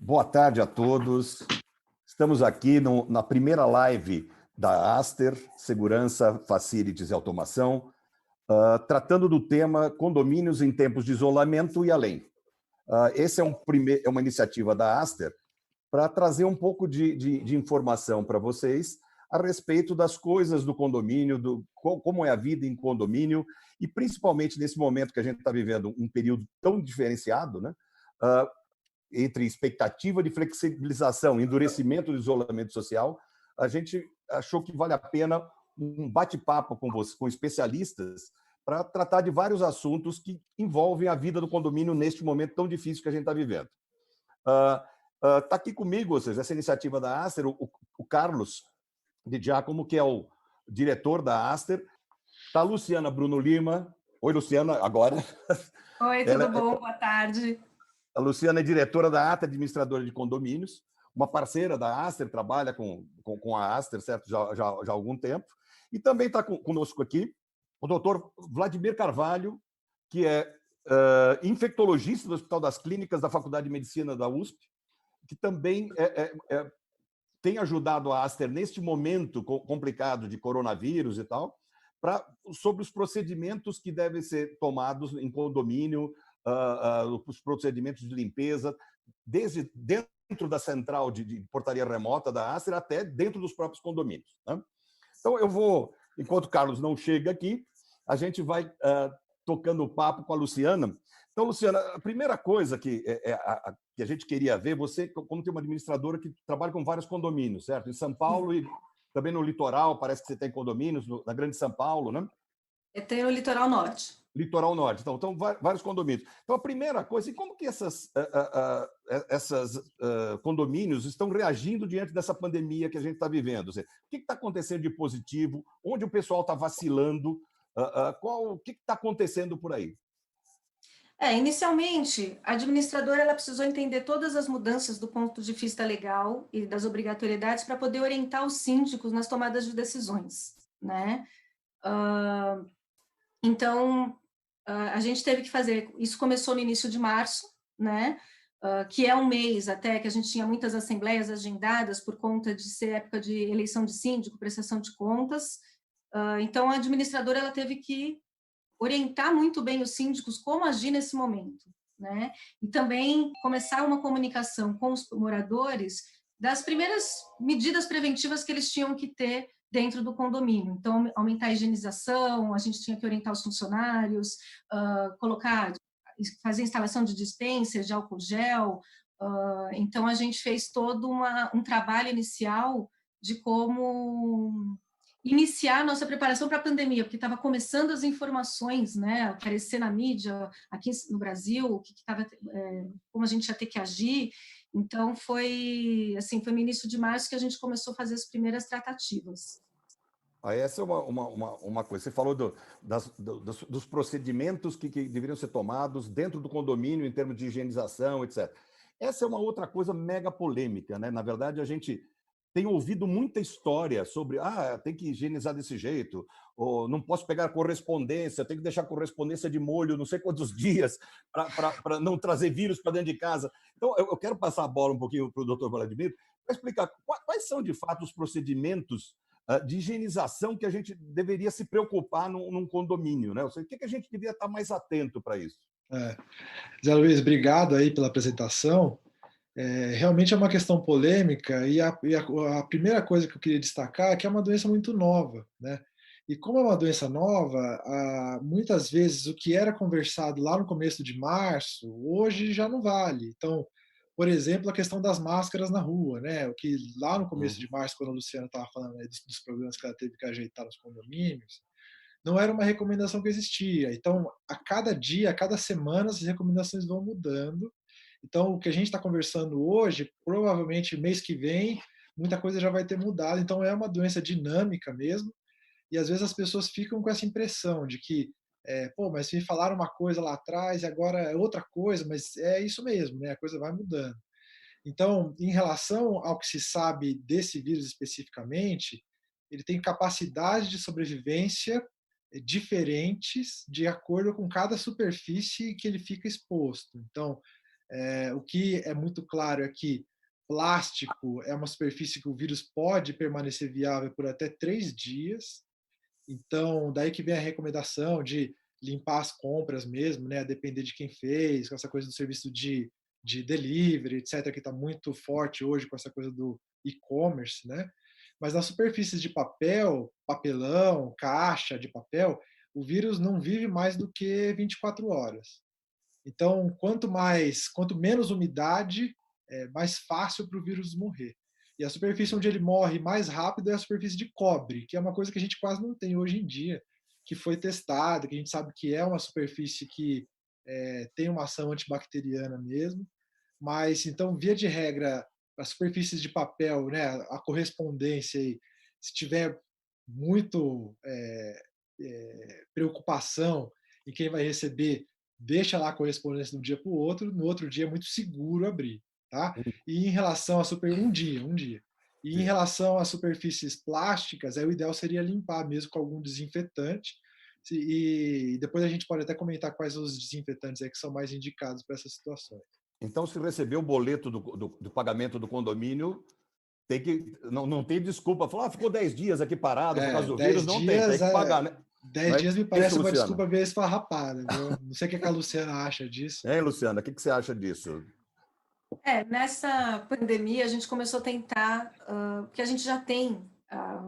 Boa tarde a todos. Estamos aqui na primeira live da Aster, Segurança, Facilities e Automação, tratando do tema condomínios em tempos de isolamento e além. Essa é uma iniciativa da Aster para trazer um pouco de informação para vocês a respeito das coisas do condomínio, como é a vida em condomínio, e principalmente nesse momento que a gente está vivendo um período tão diferenciado, né? Entre expectativa de flexibilização e endurecimento do isolamento social, a gente achou que vale a pena um bate-papo com especialistas para tratar de vários assuntos que envolvem a vida do condomínio neste momento tão difícil que a gente está vivendo. Está aqui comigo, ou seja, essa iniciativa da Aster, o Carlos de Giacomo, que é o diretor da Aster. Está a Luciana Bruno Lima. Oi, Luciana, agora. Oi, tudo bom? Boa tarde. A Luciana é diretora da ATA, administradora de condomínios, uma parceira da Aster, trabalha com a Aster, certo? Já há algum tempo. E também está conosco aqui o doutor Vladimir Carvalho, que é infectologista do Hospital das Clínicas da Faculdade de Medicina da USP, que também tem ajudado a Aster neste momento complicado de coronavírus e tal, sobre os procedimentos que devem ser tomados em condomínio, os procedimentos de limpeza, desde dentro da central de portaria remota da Aster até dentro dos próprios condomínios, né? Então, eu vou, enquanto o Carlos não chega aqui, a gente vai tocando o papo com a Luciana. Então, Luciana, a primeira coisa que a gente queria ver, você, como tem uma administradora que trabalha com vários condomínios, certo? Em São Paulo e também no litoral, parece que você tem condomínios na Grande São Paulo, né? Eu tenho no Litoral Norte. Litoral Norte, então vários condomínios. Então, a primeira coisa, e como que esses condomínios estão reagindo diante dessa pandemia que a gente está vivendo? Ou seja, o que está acontecendo de positivo? Onde o pessoal está vacilando? O que está acontecendo por aí? Inicialmente, a administradora ela precisou entender todas as mudanças do ponto de vista legal e das obrigatoriedades para poder orientar os síndicos nas tomadas de decisões, né? Então, a gente teve que fazer, isso começou no início de março, né? Que é um mês até que a gente tinha muitas assembleias agendadas por conta de ser época de eleição de síndico, prestação de contas. Então, a administradora ela teve que orientar muito bem os síndicos como agir nesse momento, né? E também começar uma comunicação com os moradores das primeiras medidas preventivas que eles tinham que ter dentro do condomínio. Então, aumentar a higienização, a gente tinha que orientar os funcionários, fazer instalação de dispensers de álcool gel. Então, a gente fez todo um trabalho inicial de como iniciar a nossa preparação para a pandemia, porque estava começando as informações, né, aparecer na mídia aqui no Brasil, como a gente ia ter que agir. Então, foi no início de março que a gente começou a fazer as primeiras tratativas. Essa é uma coisa. Você falou dos procedimentos que deveriam ser tomados dentro do condomínio em termos de higienização, etc. Essa é uma outra coisa mega polêmica, né? Na verdade, a gente tem ouvido muita história sobre tem que higienizar desse jeito, ou não posso pegar correspondência, tenho que deixar correspondência de molho não sei quantos dias para não trazer vírus para dentro de casa. Então, eu quero passar a bola um pouquinho para o doutor Vladimir para explicar quais são, de fato, os procedimentos de higienização que a gente deveria se preocupar num condomínio, né? Ou seja, o que a gente devia estar mais atento para isso? Zé Luiz, obrigado aí pela apresentação. Realmente é uma questão polêmica e a primeira coisa que eu queria destacar é que é uma doença muito nova, né? E como é uma doença nova, muitas vezes o que era conversado lá no começo de março, hoje já não vale. Então, por exemplo, a questão das máscaras na rua, né? O que lá no começo de março, quando a Luciana estava falando dos problemas que ela teve que ajeitar nos condomínios, não era uma recomendação que existia. Então, a cada dia, a cada semana, as recomendações vão mudando. Então, o que a gente está conversando hoje, provavelmente mês que vem, muita coisa já vai ter mudado. Então, é uma doença dinâmica mesmo. E às vezes as pessoas ficam com essa impressão de que, mas me falaram uma coisa lá atrás e agora é outra coisa, mas é isso mesmo, né? A coisa vai mudando. Então, em relação ao que se sabe desse vírus especificamente, ele tem capacidade de sobrevivência diferentes de acordo com cada superfície que ele fica exposto. Então, O que é muito claro é que plástico é uma superfície que o vírus pode permanecer viável por até 3 dias. Então, daí que vem a recomendação de limpar as compras mesmo, né, a depender de quem fez, com essa coisa do serviço de delivery, etc., que está muito forte hoje com essa coisa do e-commerce, né? Mas nas superfícies de papel, papelão, caixa de papel, o vírus não vive mais do que 24 horas. Então, quanto menos umidade, é mais fácil para o vírus morrer. E a superfície onde ele morre mais rápido é a superfície de cobre, que é uma coisa que a gente quase não tem hoje em dia, que foi testada, que a gente sabe que é uma superfície que tem uma ação antibacteriana mesmo. Mas, então, via de regra, as superfícies de papel, né, a correspondência, aí, se tiver muito preocupação em quem vai receber, deixa lá a correspondência de um dia para o outro, no outro dia é muito seguro abrir. Tá? E em relação a um dia. E em relação às superfícies plásticas, o ideal seria limpar mesmo com algum desinfetante. E depois a gente pode até comentar quais os desinfetantes que são mais indicados para essas situações. Então, se receber o boleto do pagamento do condomínio, não tem desculpa. Falar, ficou 10 dias aqui parado por causa do vírus. Não tem que pagar, né? 10 dias me parece uma Luciana? desculpa bem esfarrapada. Não sei o que a Luciana acha disso. Hein, Luciana? O que você acha disso? Nessa pandemia, a gente começou a tentar, porque a gente já tem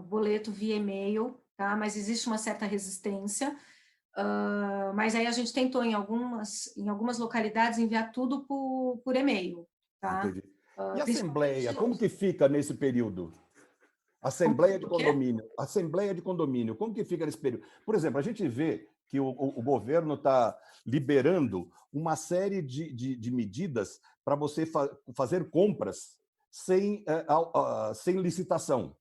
boleto via e-mail, tá? Mas existe uma certa resistência. Mas aí a gente tentou, em algumas localidades, enviar tudo por e-mail. Tá? Entendi. E a Assembleia, como que fica nesse período? Assembleia de condomínio, como que fica nesse período? Por exemplo, a gente vê que o governo está liberando uma série de medidas para você fazer compras sem licitação,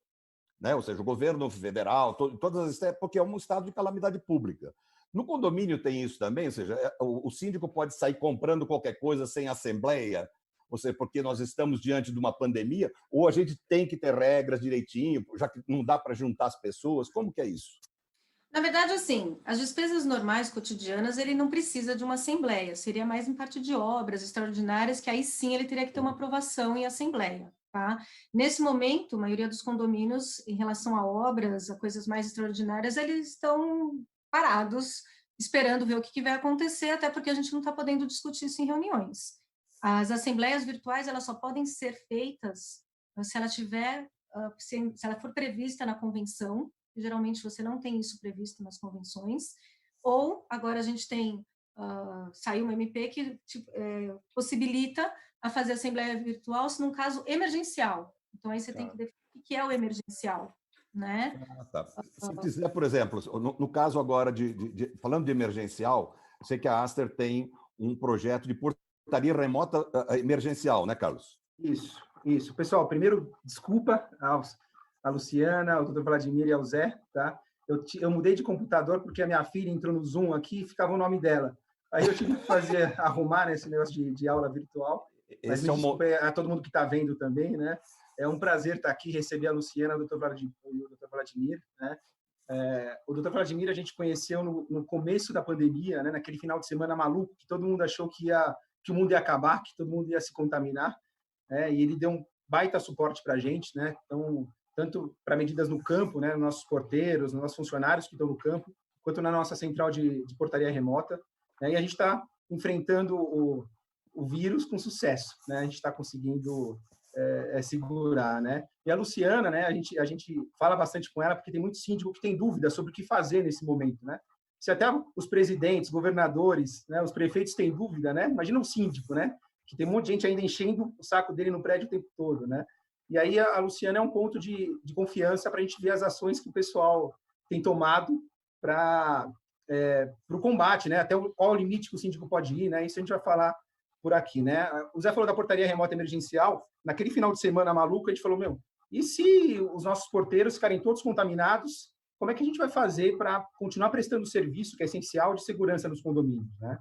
né? Ou seja, o governo federal, todas as, porque é um estado de calamidade pública. No condomínio tem isso também, ou seja, o síndico pode sair comprando qualquer coisa sem assembleia, ou seja, porque nós estamos diante de uma pandemia, ou a gente tem que ter regras direitinho, já que não dá para juntar as pessoas. Como que é isso? Na verdade, assim, as despesas normais, cotidianas, ele não precisa de uma assembleia, seria mais em parte de obras extraordinárias, que aí sim ele teria que ter uma aprovação em assembleia. Tá? Nesse momento, a maioria dos condomínios, em relação a obras, a coisas mais extraordinárias, eles estão parados, esperando ver o que vai acontecer, até porque a gente não está podendo discutir isso em reuniões. As assembleias virtuais, elas só podem ser feitas se ela se ela for prevista na convenção. Geralmente você não tem isso previsto nas convenções, ou agora a gente tem, saiu uma MP que possibilita a fazer assembleia virtual, se num caso emergencial. Então aí você tem que definir o que é o emergencial, né? Tá. Se quiser, por exemplo, no caso agora falando de emergencial, eu sei que a Aster tem um projeto de portaria remota emergencial, né, Carlos? Isso. Pessoal, primeiro, desculpa a Luciana, ao Dr. Vladimir e ao Zé, tá? Eu mudei de computador porque a minha filha entrou no Zoom aqui e ficava o nome dela. Aí eu tive que arrumar nesse negócio de aula virtual. Mas me desculpa a todo mundo que está vendo também, né? É um prazer estar aqui, receber a Luciana, o Dr. Vladimir, né? O Dr. Vladimir a gente conheceu no começo da pandemia, né? Naquele final de semana maluco, que todo mundo achou que o mundo ia acabar, que todo mundo ia se contaminar, e ele deu um baita suporte para a gente, né? Então, tanto para medidas no campo, né? Nos nossos porteiros, nos nossos funcionários que estão no campo, quanto na nossa central de portaria remota, né? E a gente está enfrentando o vírus com sucesso, né? A gente está conseguindo segurar, né? E a Luciana, né? A gente fala bastante com ela porque tem muito síndico que tem dúvida sobre o que fazer nesse momento, né? Se até os presidentes, governadores, né? Os prefeitos têm dúvida, né? Imagina um síndico, né? Que tem um monte de gente ainda enchendo o saco dele no prédio o tempo todo, né? E aí a Luciana é um ponto de confiança para a gente ver as ações que o pessoal tem tomado para o combate, né? Até qual o limite que o síndico pode ir, né? Isso a gente vai falar por aqui, né? O Zé falou da portaria remota emergencial. Naquele final de semana maluco, a gente falou, e se os nossos porteiros ficarem todos contaminados, como é que a gente vai fazer para continuar prestando o serviço que é essencial de segurança nos condomínios, né?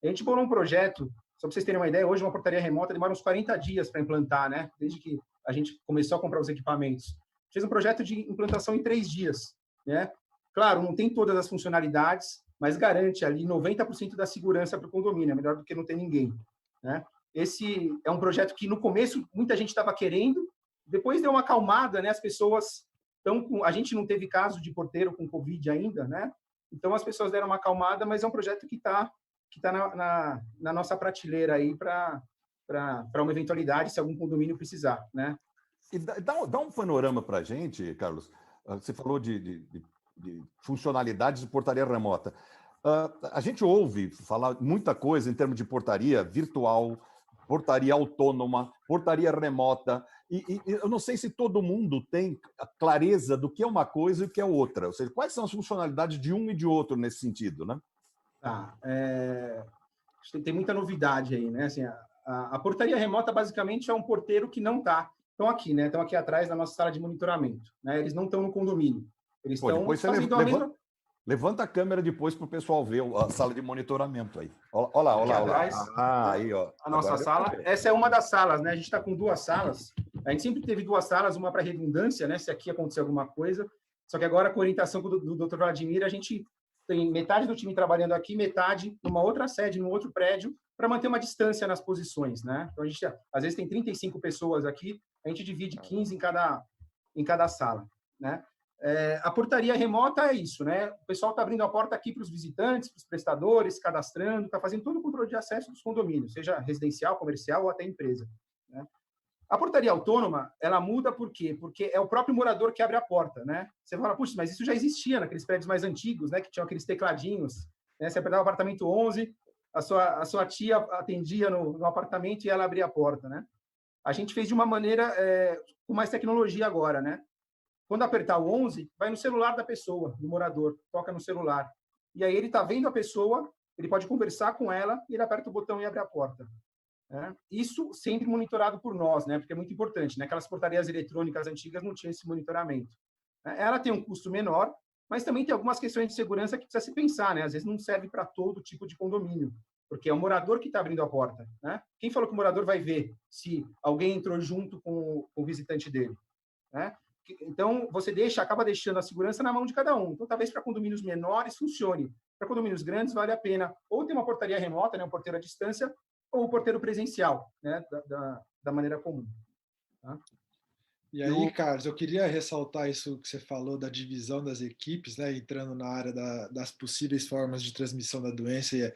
A gente bolou um projeto, só para vocês terem uma ideia, hoje uma portaria remota demora uns 40 dias para implantar, né? Desde que a gente começou a comprar os equipamentos. Fez um projeto de implantação em 3 dias, né? Claro, não tem todas as funcionalidades, mas garante ali 90% da segurança para o condomínio, é melhor do que não ter ninguém, né? esse é um projeto que, no começo, muita gente estava querendo, depois deu uma acalmada, né? As pessoas estão com... A gente não teve caso de porteiro com Covid ainda, né? Então, as pessoas deram uma acalmada, mas é um projeto que tá na nossa prateleira aí para uma eventualidade, se algum condomínio precisar, né? E dá um panorama para a gente, Carlos. Você falou de funcionalidades de portaria remota. A gente ouve falar muita coisa em termos de portaria virtual, portaria autônoma, portaria remota, e eu não sei se todo mundo tem a clareza do que é uma coisa e o que é outra. Ou seja, quais são as funcionalidades de um e de outro nesse sentido, né? Tá. Tem muita novidade aí, né? Assim, a portaria remota, basicamente, é um porteiro que não está. Estão aqui, né? Estão aqui atrás na nossa sala de monitoramento, né? Eles não estão no condomínio. Eles estão fazendo a mesma... Levanta a câmera depois para o pessoal ver a sala de monitoramento aí. Olha lá. Atrás, aí, ó. A nossa sala. Essa é uma das salas, né? A gente está com 2 salas. A gente sempre teve 2 salas, uma para redundância, né? Se aqui acontecer alguma coisa. Só que agora, com a orientação do Dr. Vladimir, a gente tem metade do time trabalhando aqui, metade numa outra sede, num outro prédio, para manter uma distância nas posições, né? Então, a gente, às vezes, tem 35 pessoas aqui, a gente divide 15 em cada sala, né? A portaria remota é isso, né? O pessoal está abrindo a porta aqui para os visitantes, para os prestadores, cadastrando, está fazendo todo o controle de acesso dos condomínios, seja residencial, comercial ou até empresa, né? A portaria autônoma, ela muda por quê? Porque é o próprio morador que abre a porta, né? Você fala, puxa, mas isso já existia naqueles prédios mais antigos, né? Que tinham aqueles tecladinhos, né? Você apertava o apartamento 11, a sua tia atendia no apartamento e ela abria a porta, né? A gente fez de uma maneira com mais tecnologia agora, né? Quando apertar o 11, vai no celular da pessoa, do morador, toca no celular. E aí ele está vendo a pessoa, ele pode conversar com ela e ele aperta o botão e abre a porta. Isso sempre monitorado por nós, né? Porque é muito importante, né? Aquelas portarias eletrônicas antigas não tinham esse monitoramento. Ela tem um custo menor, mas também tem algumas questões de segurança que precisa se pensar, né? Às vezes não serve para todo tipo de condomínio, porque é o morador que está abrindo a porta, né? Quem falou que o morador vai ver se alguém entrou junto com o visitante dele, né? Então, você acaba deixando a segurança na mão de cada um. Então, talvez para condomínios menores funcione. Para condomínios grandes, vale a pena ou ter uma portaria remota, né, um porteiro à distância, ou um porteiro presencial, né, da maneira comum. Tá? E aí, Carlos, eu queria ressaltar isso que você falou da divisão das equipes, né, entrando na área das possíveis formas de transmissão da doença e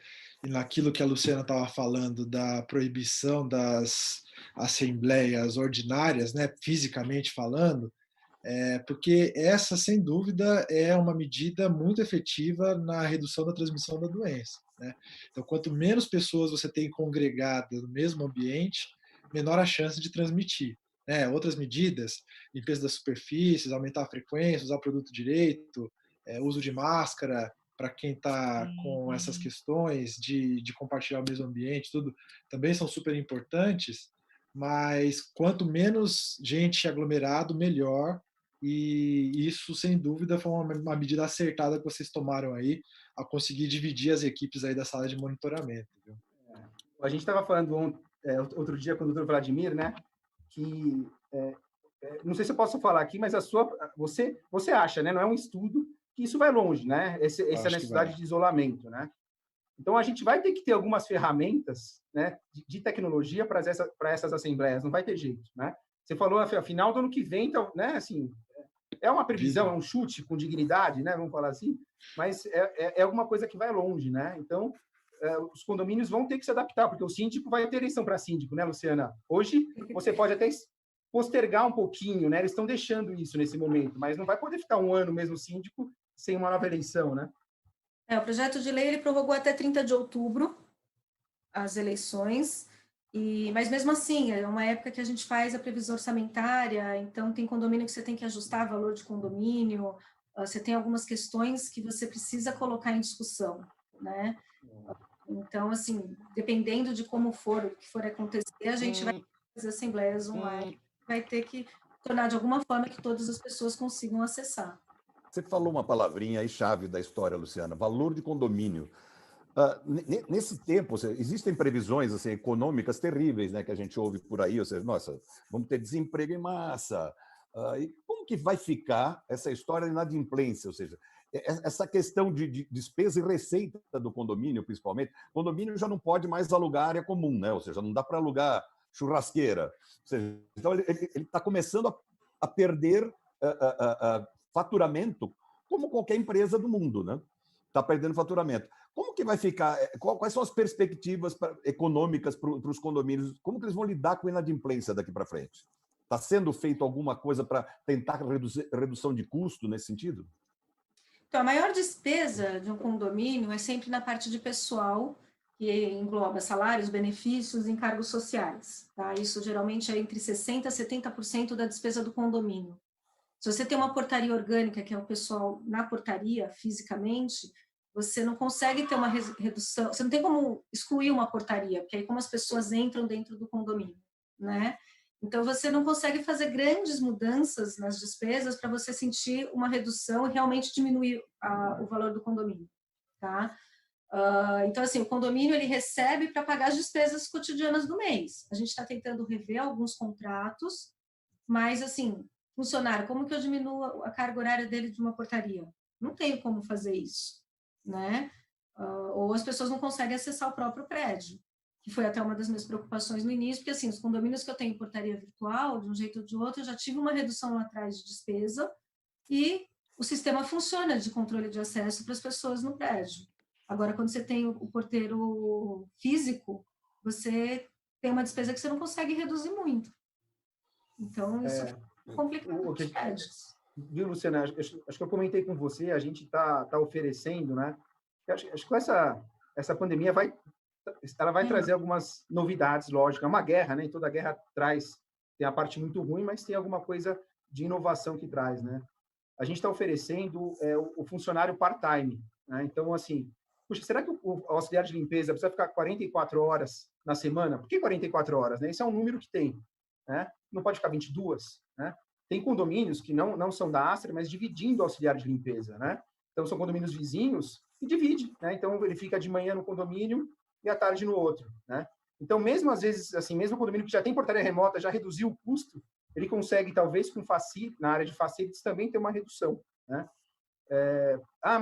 naquilo que a Luciana estava falando da proibição das assembleias ordinárias, né, fisicamente falando. Porque essa, sem dúvida, é uma medida muito efetiva na redução da transmissão da doença, né? Então, quanto menos pessoas você tem congregadas no mesmo ambiente, menor a chance de transmitir, né? Outras medidas, limpeza das superfícies, aumentar a frequência, usar o produto direito, uso de máscara para quem está com essas questões de compartilhar o mesmo ambiente, tudo, também são super importantes, mas quanto menos gente aglomerado, melhor. E isso, sem dúvida, foi uma medida acertada que vocês tomaram aí, a conseguir dividir as equipes aí da sala de monitoramento. Viu? A gente estava falando outro dia com o Dr. Vladimir, né, que, não sei se eu posso falar aqui, mas você acha, né, não é um estudo, que isso vai longe, né, essa necessidade de isolamento, né? Então, a gente vai ter que ter algumas ferramentas, né, de tecnologia para essas assembleias, não vai ter jeito, né? Você falou, afinal, do ano que vem, então, né, assim, é uma previsão, é um chute com dignidade, né, vamos falar assim, mas é alguma coisa que vai longe, né? Então, os condomínios vão ter que se adaptar, porque o síndico vai ter eleição para síndico, né, Luciana? Hoje, você pode até postergar um pouquinho, né? Eles estão deixando isso nesse momento, mas não vai poder ficar um ano mesmo síndico sem uma nova eleição, né? O projeto de lei ele prorrogou até 30 de outubro as eleições, mas mesmo assim, é uma época que a gente faz a previsão orçamentária, então tem condomínio que você tem que ajustar valor de condomínio, você tem algumas questões que você precisa colocar em discussão, né? Então, assim, dependendo de como for, o que for acontecer, a gente vai fazer assembleias online, vai ter que tornar de alguma forma que todas as pessoas consigam acessar. Você falou uma palavrinha aí chave da história, Luciana, valor de condomínio. Nesse tempo, existem previsões assim, econômicas terríveis, né, que a gente ouve por aí, ou seja, nossa, vamos ter desemprego em massa. E como que vai ficar essa história de inadimplência? Ou seja, essa questão de despesa e receita do condomínio, principalmente. O condomínio já não pode mais alugar área comum, né? Ou seja, não dá para alugar churrasqueira. Ou seja, então, ele está começando a perder faturamento, como qualquer empresa do mundo, né? Está perdendo faturamento. Como que vai ficar? Quais são as perspectivas econômicas para os condomínios? Como que eles vão lidar com a inadimplência daqui para frente? Está sendo feito alguma coisa para tentar redução de custo nesse sentido? Então, a maior despesa de um condomínio é sempre na parte de pessoal, que engloba salários, benefícios e encargos sociais. Tá? Isso geralmente é entre 60% a 70% da despesa do condomínio. Se você tem uma portaria orgânica, que é o pessoal na portaria, fisicamente, você não consegue ter uma redução, você não tem como excluir uma portaria, porque aí como as pessoas entram dentro do condomínio, né? Então, você não consegue fazer grandes mudanças nas despesas para você sentir uma redução e realmente diminuir o valor do condomínio, tá? Então, assim, o condomínio, ele recebe para pagar as despesas cotidianas do mês. A gente está tentando rever alguns contratos, mas, assim, funcionário, como que eu diminuo a carga horária dele de uma portaria? Não tenho como fazer isso, né? Ou as pessoas não conseguem acessar o próprio prédio, que foi até uma das minhas preocupações no início, porque, assim, os condomínios que eu tenho em portaria virtual, de um jeito ou de outro, eu já tive uma redução lá atrás de despesa e o sistema funciona de controle de acesso para as pessoas no prédio. Agora, quando você tem o porteiro físico, você tem uma despesa que você não consegue reduzir muito. Então, isso é complicado. Viu, Luciana? Acho que eu comentei com você, a gente tá oferecendo, né? Acho que essa pandemia vai trazer algumas novidades, lógico. É uma guerra, né? E toda guerra tem a parte muito ruim, mas tem alguma coisa de inovação que traz, né? A gente está oferecendo o funcionário part-time, né? Então, assim, puxa, será que o auxiliar de limpeza precisa ficar 44 horas na semana? Por que 44 horas, né? Isso é um número que tem, né? Não pode ficar 22, né? Tem condomínios que não são da Astra, mas dividindo o auxiliar de limpeza, né? Então, são condomínios vizinhos e divide, né? Então, ele fica de manhã no condomínio e à tarde no outro, né? Então, mesmo às vezes, assim, mesmo o condomínio que já tem portaria remota, já reduziu o custo, ele consegue, talvez, na área de facilities também ter uma redução, né?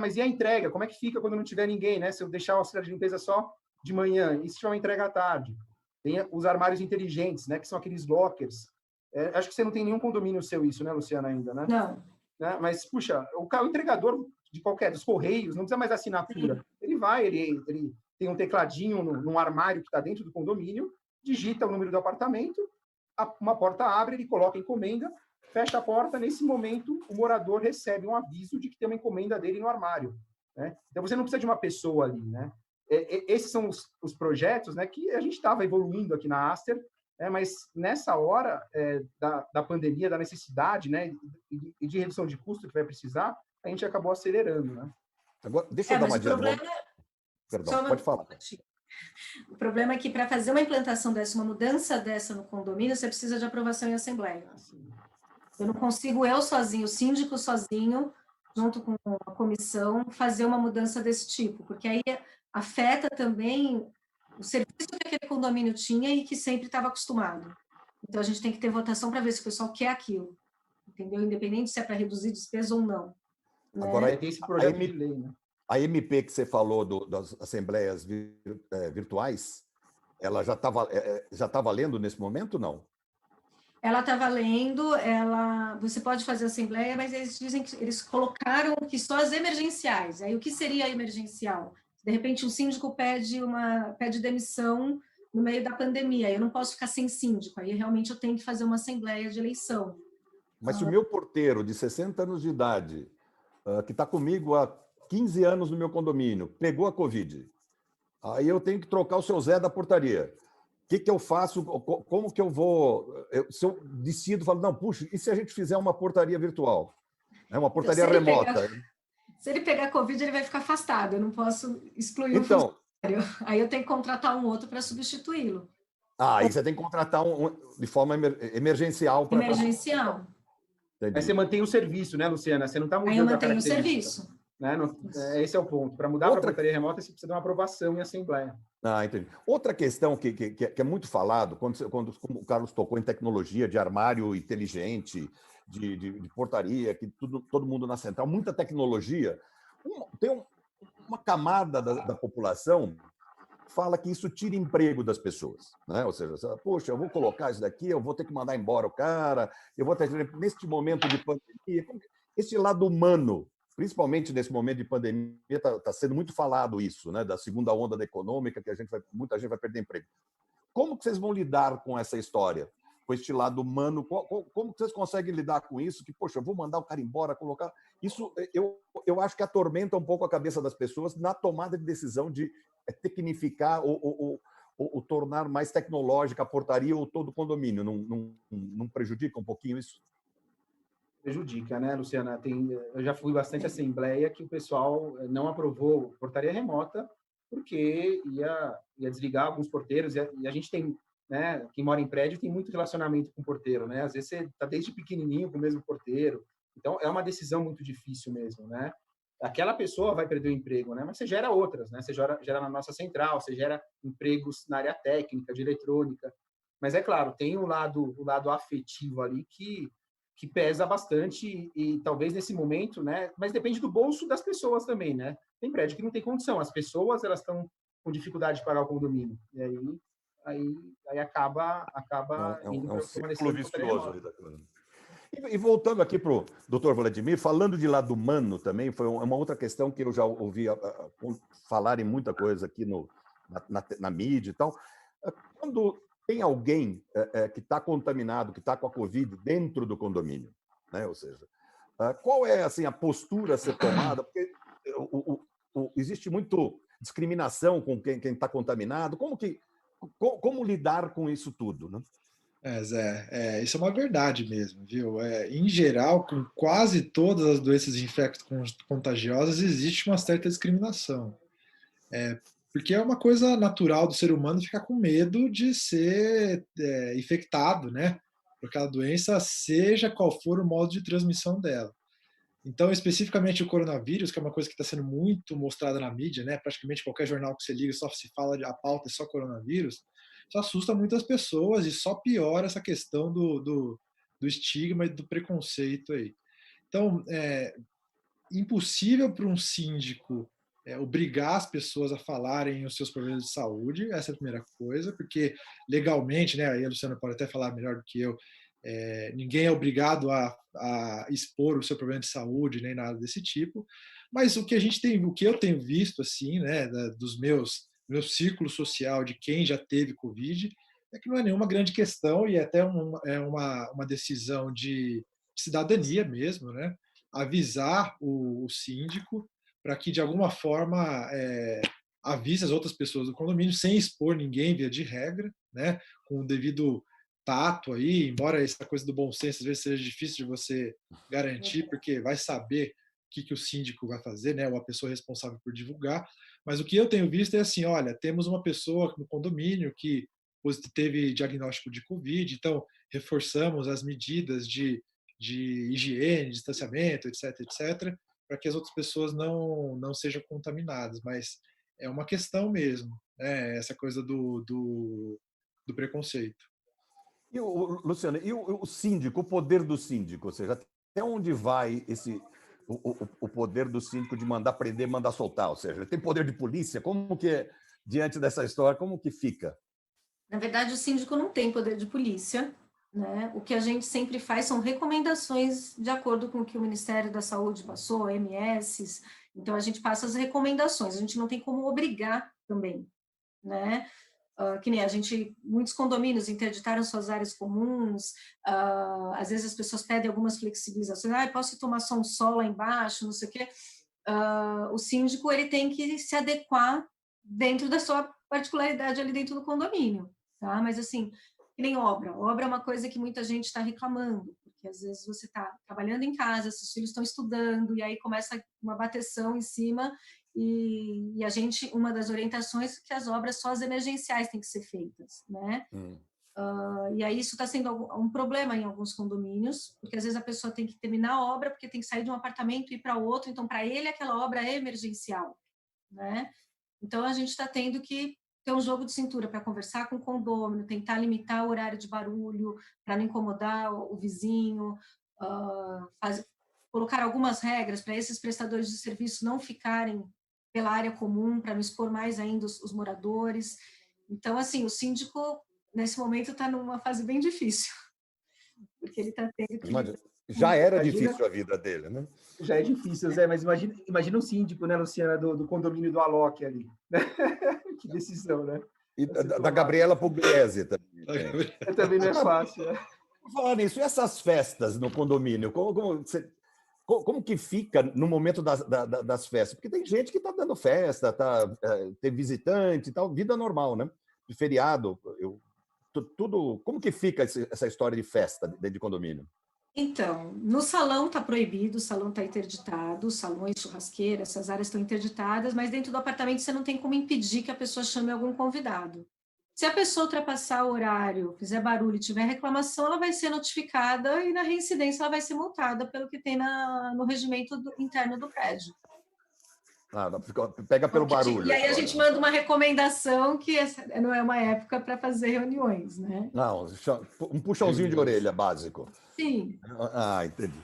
Mas e a entrega? Como é que fica quando não tiver ninguém, né? Se eu deixar o auxiliar de limpeza só de manhã, e se tiver uma entrega à tarde? Tem os armários inteligentes, né? Que são aqueles lockers. Acho que você não tem nenhum condomínio seu isso, né, Luciana, ainda, né? Não. Né? Mas, puxa, o entregador dos Correios, não precisa mais assinatura. Sim. Ele tem um tecladinho num armário que está dentro do condomínio, digita o número do apartamento, uma porta abre, ele coloca a encomenda, fecha a porta, nesse momento o morador recebe um aviso de que tem uma encomenda dele no armário, né? Então você não precisa de uma pessoa ali, né? Esses são os projetos, né, que a gente estava evoluindo aqui na Aster, mas nessa hora da pandemia, da necessidade, né, e de redução de custo que vai precisar, a gente acabou acelerando, né? Agora, deixa eu dar uma dica. Perdão, pode falar. O problema é que para fazer uma implantação dessa, uma mudança dessa no condomínio, você precisa de aprovação em assembleia. Eu não consigo, eu sozinho, o síndico sozinho, junto com a comissão, fazer uma mudança desse tipo, porque aí afeta também o serviço que aquele condomínio tinha e que sempre estava acostumado. Então, a gente tem que ter votação para ver se o pessoal quer aquilo, entendeu? Independente se é para reduzir despesa ou não. Né? Agora, tem esse projeto de lei, né? A MP que você falou das assembleias virtuais, ela já está valendo nesse momento, não? Ela está valendo, você pode fazer assembleia, mas eles dizem que eles colocaram que só as emergenciais. Aí, o que seria emergencial? De repente, um síndico pede demissão no meio da pandemia, eu não posso ficar sem síndico, aí realmente eu tenho que fazer uma assembleia de eleição. Mas se o meu porteiro de 60 anos de idade, que está comigo há 15 anos no meu condomínio, pegou a Covid, aí eu tenho que trocar o seu Zé da portaria. O que eu faço? Como que eu vou... Se eu decido, falo, não, puxa, e se a gente fizer uma portaria virtual? Uma portaria então, remota? Se ele pegar Covid, ele vai ficar afastado, eu não posso excluir o funcionário. Aí eu tenho que contratar um outro para substituí-lo. Aí você tem que contratar de forma emergencial. Emergencial. Aí você mantém o serviço, né, Luciana? Você não está mudando a característica. Aí eu mantenho o serviço. Né? Esse é o ponto. Para mudar para a portaria remota, você precisa de uma aprovação em assembleia. Entendi. Outra questão que é muito falado, quando o Carlos tocou em tecnologia de armário inteligente, de portaria, que todo mundo na central, muita tecnologia, uma camada da população que fala que isso tira emprego das pessoas, né? Ou seja, poxa, eu vou colocar isso daqui, eu vou ter que mandar embora o cara, eu vou ter neste momento de pandemia, esse lado humano, principalmente nesse momento de pandemia, está sendo muito falado isso, né? Da segunda onda da econômica, que muita gente vai perder emprego. Como que vocês vão lidar com essa história? Com este lado humano, como que vocês conseguem lidar com isso? Que, poxa, eu vou mandar o cara embora, colocar... Isso, eu acho que atormenta um pouco a cabeça das pessoas na tomada de decisão de tecnificar ou tornar mais tecnológica a portaria ou todo o condomínio. Não prejudica um pouquinho isso? Prejudica, né, Luciana? Eu já fui bastante assembleia que o pessoal não aprovou portaria remota porque ia desligar alguns porteiros, e a gente tem, né, quem mora em prédio tem muito relacionamento com o porteiro, né? Às vezes você está desde pequenininho com o mesmo porteiro, então é uma decisão muito difícil mesmo, né? Aquela pessoa vai perder o emprego, né? Mas você gera outras, né? Você gera na nossa central, você gera empregos na área técnica, de eletrônica. Mas é claro, tem o lado afetivo ali que pesa bastante e talvez nesse momento, né? Mas depende do bolso das pessoas também, né? Tem prédio que não tem condição, as pessoas elas estão com dificuldade de pagar o condomínio e aí acaba indo um para uma círculo decisão de portaria vicioso remota. E voltando aqui para o doutor Vladimir, falando de lado humano também, foi uma outra questão que eu já ouvi falar em muita coisa aqui na mídia e tal. Quando tem alguém que está contaminado, que está com a Covid dentro do condomínio, né? Ou seja, qual é assim, a postura a ser tomada? Porque existe muito discriminação com quem está contaminado. Como lidar com isso tudo, né? Zé, isso é uma verdade mesmo, viu? Em geral, com quase todas as doenças infecto-contagiosas, existe uma certa discriminação. Porque é uma coisa natural do ser humano ficar com medo de ser infectado, né? Por aquela doença, seja qual for o modo de transmissão dela. Então, especificamente o coronavírus, que é uma coisa que está sendo muito mostrada na mídia, né? Praticamente qualquer jornal que você liga só se fala, a pauta é só coronavírus, isso assusta muitas pessoas e só piora essa questão do estigma e do preconceito aí. Então, impossível para um síndico obrigar as pessoas a falarem os seus problemas de saúde, essa é a primeira coisa, porque legalmente, né, aí a Luciana pode até falar melhor do que eu, ninguém é obrigado a expor o seu problema de saúde, nem nada desse tipo, mas o que eu tenho visto, assim, né, dos meu círculo social, de quem já teve Covid, é que não é nenhuma grande questão e é até uma decisão de cidadania mesmo, né, avisar o síndico para que, de alguma forma, avise as outras pessoas do condomínio, sem expor ninguém, via de regra, né, com o devido tato aí, embora essa coisa do bom senso às vezes seja difícil de você garantir, porque vai saber o que o síndico vai fazer, né, ou a pessoa responsável por divulgar, mas o que eu tenho visto é assim, olha, temos uma pessoa no condomínio que teve diagnóstico de Covid, então reforçamos as medidas de higiene, distanciamento, etc., etc., para que as outras pessoas não sejam contaminadas. Mas é uma questão mesmo, né? Essa coisa do preconceito. Luciano, e o síndico, o poder do síndico? Ou seja, até onde vai o poder do síndico de mandar prender, mandar soltar? Ou seja, ele tem poder de polícia? Como que é, diante dessa história, como que fica? Na verdade, o síndico não tem poder de polícia, né? O que a gente sempre faz são recomendações de acordo com o que o Ministério da Saúde passou, OMS. Então, a gente passa as recomendações, a gente não tem como obrigar também, né? Que nem muitos condomínios interditaram suas áreas comuns, às vezes as pessoas pedem algumas flexibilizações, posso tomar só um sol lá embaixo, não sei o quê. O síndico ele tem que se adequar dentro da sua particularidade ali dentro do condomínio, tá? Mas assim, que nem obra é uma coisa que muita gente está reclamando, porque às vezes você está trabalhando em casa, seus filhos estão estudando, e aí começa uma bateção em cima, e uma das orientações é que as obras só as emergenciais têm que ser feitas, né? E aí isso está sendo um problema em alguns condomínios, porque às vezes a pessoa tem que terminar a obra, porque tem que sair de um apartamento e ir para outro, então para ele aquela obra é emergencial, né? Então a gente está tendo que ter um jogo de cintura para conversar com o condômino, tentar limitar o horário de barulho, para não incomodar o vizinho, colocar algumas regras para esses prestadores de serviço não ficarem pela área comum, para não expor mais ainda os moradores. Então, assim, o síndico, nesse momento, está numa fase bem difícil, porque ele está tendo que Mas lidar. já era Imagina, difícil a vida dele, né? já é difícil, Zé, mas imagina o síndico, né, Luciana, do condomínio do Alok ali. Que decisão, né? E Vai ser da tomada. Gabriela Pugliese também. Também não é fácil. Né? Falando nisso, e essas festas no condomínio? Como que fica no momento das festas? Porque tem gente que está dando festa, tem visitante e tal, vida normal, né? De feriado, tudo. Como que fica essa história de festa dentro de condomínio? Então, no salão está proibido, o salão está interditado, salões, churrasqueira, essas áreas estão interditadas, mas dentro do apartamento você não tem como impedir que a pessoa chame algum convidado. Se a pessoa ultrapassar o horário, fizer barulho e tiver reclamação, ela vai ser notificada e na reincidência ela vai ser multada pelo que tem no regimento interno do prédio. Pega pelo barulho. E aí a gente manda uma recomendação que essa não é uma época para fazer reuniões, né? Não, um puxãozinho de orelha básico. Sim. Entendi.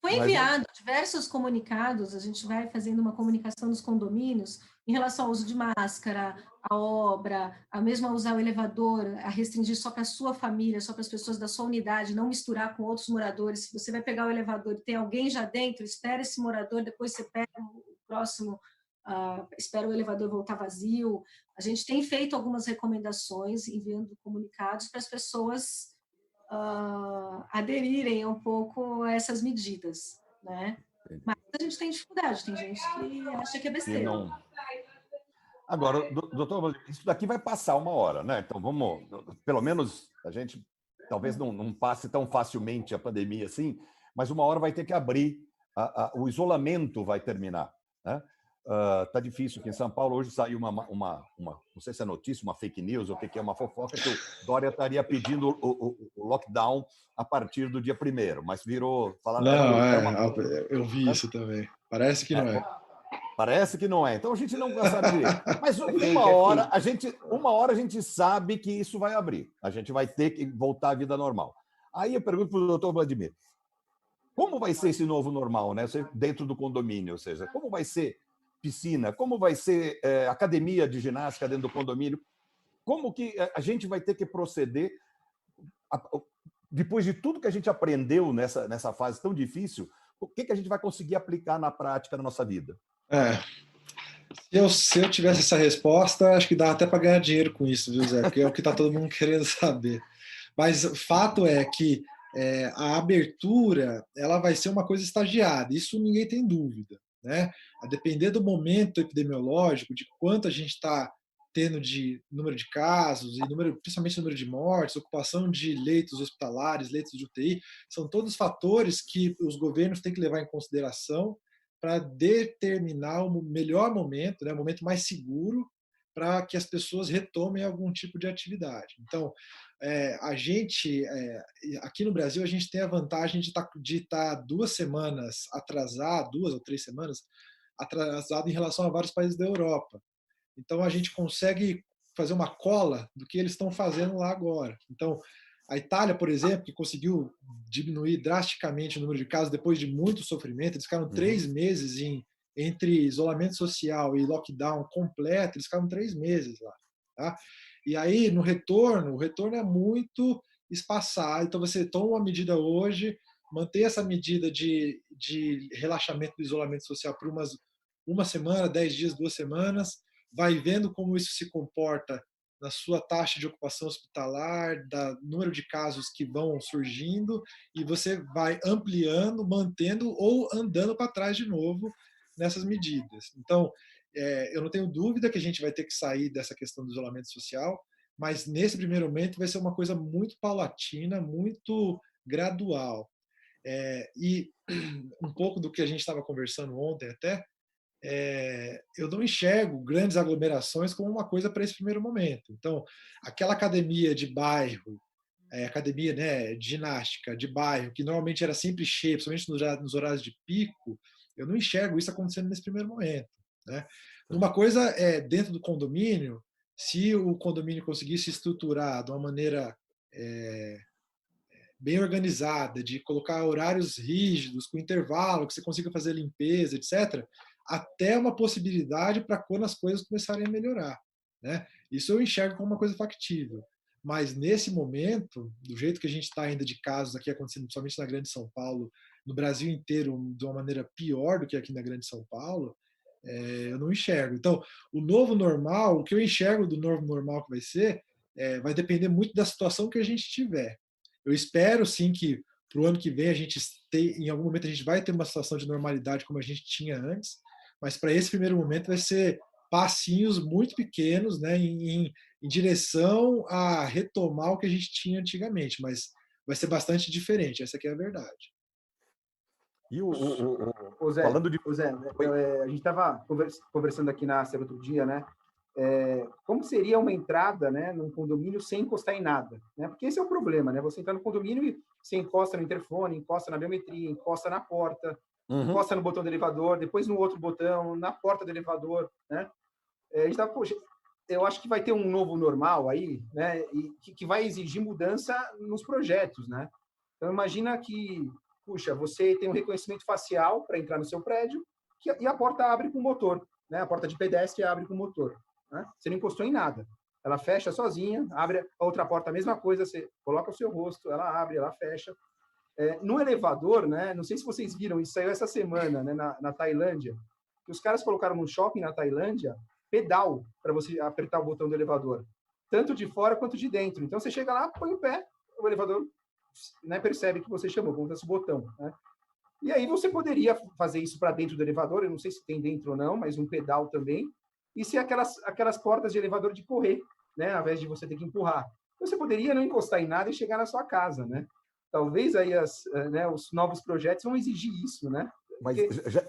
Foi enviado diversos comunicados, a gente vai fazendo uma comunicação nos condomínios em relação ao uso de máscara, a obra, a mesmo a usar o elevador, a restringir só para a sua família, só para as pessoas da sua unidade, não misturar com outros moradores. Se você vai pegar o elevador e tem alguém já dentro, espera esse morador, depois você pega o próximo, espera o elevador voltar vazio. A gente tem feito algumas recomendações, enviando comunicados para as pessoas aderirem um pouco a essas medidas, né? Mas a gente tem dificuldade, tem gente que acha que é besteira. Agora, doutor, isso daqui vai passar uma hora, né? Então vamos, pelo menos a gente talvez não passe tão facilmente a pandemia assim, mas uma hora vai ter que abrir, o isolamento vai terminar, né? Tá difícil aqui em São Paulo. Hoje saiu uma não sei se é notícia, uma fake news ou o que é, uma fofoca, que o Dória estaria pedindo o lockdown a partir do dia 1º, mas virou... Eu vi isso também. Parece que não é. Parece que não é. Então a gente não sabe direito. Mas uma hora a gente sabe que isso vai abrir. A gente vai ter que voltar à vida normal. Aí eu pergunto para o doutor Vladimir, como vai ser esse novo normal, né? Dentro do condomínio, ou seja, como vai ser piscina, como vai ser academia de ginástica dentro do condomínio, como que a gente vai ter que proceder depois de tudo que a gente aprendeu nessa fase tão difícil, o que a gente vai conseguir aplicar na prática na nossa vida? Se eu tivesse essa resposta, acho que dá até para ganhar dinheiro com isso, viu, Zé? Porque é o que está todo mundo querendo saber. Mas o fato é que a abertura ela vai ser uma coisa estagiada, isso ninguém tem dúvida, né? A depender do momento epidemiológico, de quanto a gente está tendo de número de casos, e principalmente número de mortes, ocupação de leitos hospitalares, leitos de UTI, são todos fatores que os governos têm que levar em consideração para determinar o melhor momento, né, o momento mais seguro para que as pessoas retomem algum tipo de atividade. Então, a gente, aqui no Brasil, a gente tem a vantagem de estar 2 semanas atrasado, 2 ou 3 semanas atrasado em relação a vários países da Europa. Então, a gente consegue fazer uma cola do que eles estão fazendo lá agora. Então, a Itália, por exemplo, que conseguiu diminuir drasticamente o número de casos depois de muito sofrimento, eles ficaram 3 meses entre isolamento social e lockdown completo, eles ficaram 3 meses lá. Tá? E aí, no retorno, o retorno é muito espaçado. Então, você toma uma medida hoje, mantém essa medida de relaxamento do isolamento social por uma semana, 10 dias, 2 semanas, vai vendo como isso se comporta na sua taxa de ocupação hospitalar, da número de casos que vão surgindo, e você vai ampliando, mantendo ou andando para trás de novo nessas medidas. Então, eu não tenho dúvida que a gente vai ter que sair dessa questão do isolamento social, mas nesse primeiro momento vai ser uma coisa muito paulatina, muito gradual. E um pouco do que a gente estava conversando ontem até, eu não enxergo grandes aglomerações como uma coisa para esse primeiro momento. Então, aquela academia de bairro, academia, né, de ginástica de bairro, que normalmente era sempre cheia, principalmente nos horários de pico, eu não enxergo isso acontecendo nesse primeiro momento. Né? Uma coisa é dentro do condomínio, se o condomínio conseguisse estruturar de uma maneira bem organizada, de colocar horários rígidos, com intervalo, que você consiga fazer limpeza, etc., até uma possibilidade para quando as coisas começarem a melhorar, né? Isso eu enxergo como uma coisa factível. Mas nesse momento, do jeito que a gente está ainda de casos aqui acontecendo, principalmente na Grande São Paulo, no Brasil inteiro, de uma maneira pior do que aqui na Grande São Paulo, eu não enxergo. Então, o novo normal, o que eu enxergo do novo normal que vai ser, vai depender muito da situação que a gente tiver. Eu espero, sim, que para o ano que vem em algum momento a gente vai ter uma situação de normalidade como a gente tinha antes, mas para esse primeiro momento vai ser passinhos muito pequenos, né, em direção a retomar o que a gente tinha antigamente, mas vai ser bastante diferente, essa aqui é a verdade. E Ô Zé, falando de... ô Zé, a gente estava conversando aqui na Aster outro dia, né? Como seria uma entrada, né, num condomínio sem encostar em nada, né? Porque esse é o problema, né? Você entra no condomínio e você encosta no interfone, encosta na biometria, encosta na porta, encosta no botão do elevador, depois no outro botão, na porta do elevador, né? A gente tá, poxa, eu acho que vai ter um novo normal aí, né? E que vai exigir mudança nos projetos, né? Então imagina que, puxa, você tem um reconhecimento facial para entrar no seu prédio e a porta abre com motor, né? A porta de pedestre abre com motor, né? Você não encostou em nada. Ela fecha sozinha, abre a outra porta, a mesma coisa, você coloca o seu rosto, ela abre, ela fecha. No elevador, né? Não sei se vocês viram, isso saiu essa semana, né? Na Tailândia, que os caras colocaram no shopping na Tailândia pedal para você apertar o botão do elevador, tanto de fora quanto de dentro. Então você chega lá, põe o pé, o elevador, né, percebe que você chamou, como se fosse o botão, né? E aí você poderia fazer isso para dentro do elevador, eu não sei se tem dentro ou não, mas um pedal também, e ser aquelas portas de elevador de correr, né, ao invés de você ter que empurrar. Você poderia não encostar em nada e chegar na sua casa, né? Talvez aí os novos projetos vão exigir isso, né? Porque... Mas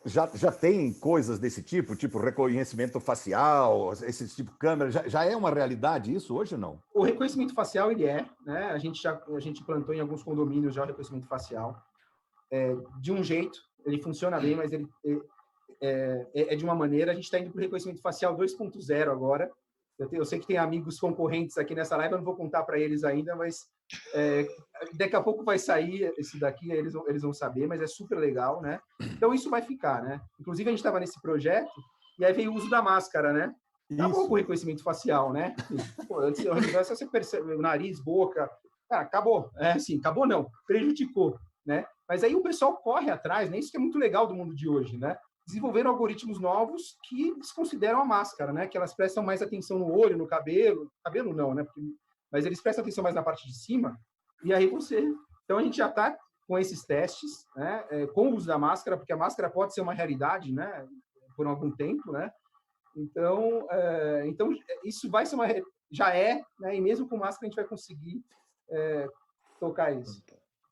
já tem coisas desse tipo reconhecimento facial, esse tipo de câmera, já é uma realidade isso hoje ou não? O reconhecimento facial, ele né? A gente plantou em alguns condomínios já o reconhecimento facial. De um jeito, ele funciona bem, mas ele é de uma maneira. A gente está indo para o reconhecimento facial 2.0 agora. Eu sei que tem amigos concorrentes aqui nessa live, eu não vou contar para eles ainda, mas daqui a pouco vai sair esse daqui, eles vão saber, mas é super legal, né? Então isso vai ficar, né? Inclusive a gente estava nesse projeto e aí veio o uso da máscara, né? Acabou com o reconhecimento facial, né? Pô, antes você percebe o nariz, boca, cara, acabou. Assim, acabou não, prejudicou, né? Mas aí o pessoal corre atrás, né? Isso que é muito legal do mundo de hoje, né? Desenvolveram algoritmos novos que desconsideram a máscara, né? Que elas prestam mais atenção no olho, no cabelo não, né? Mas eles prestam atenção mais na parte de cima. E aí então a gente já está com esses testes, né? Com o uso da máscara, porque a máscara pode ser uma realidade, né? Por algum tempo, né? Então isso vai ser já né? E mesmo com máscara a gente vai conseguir tocar isso.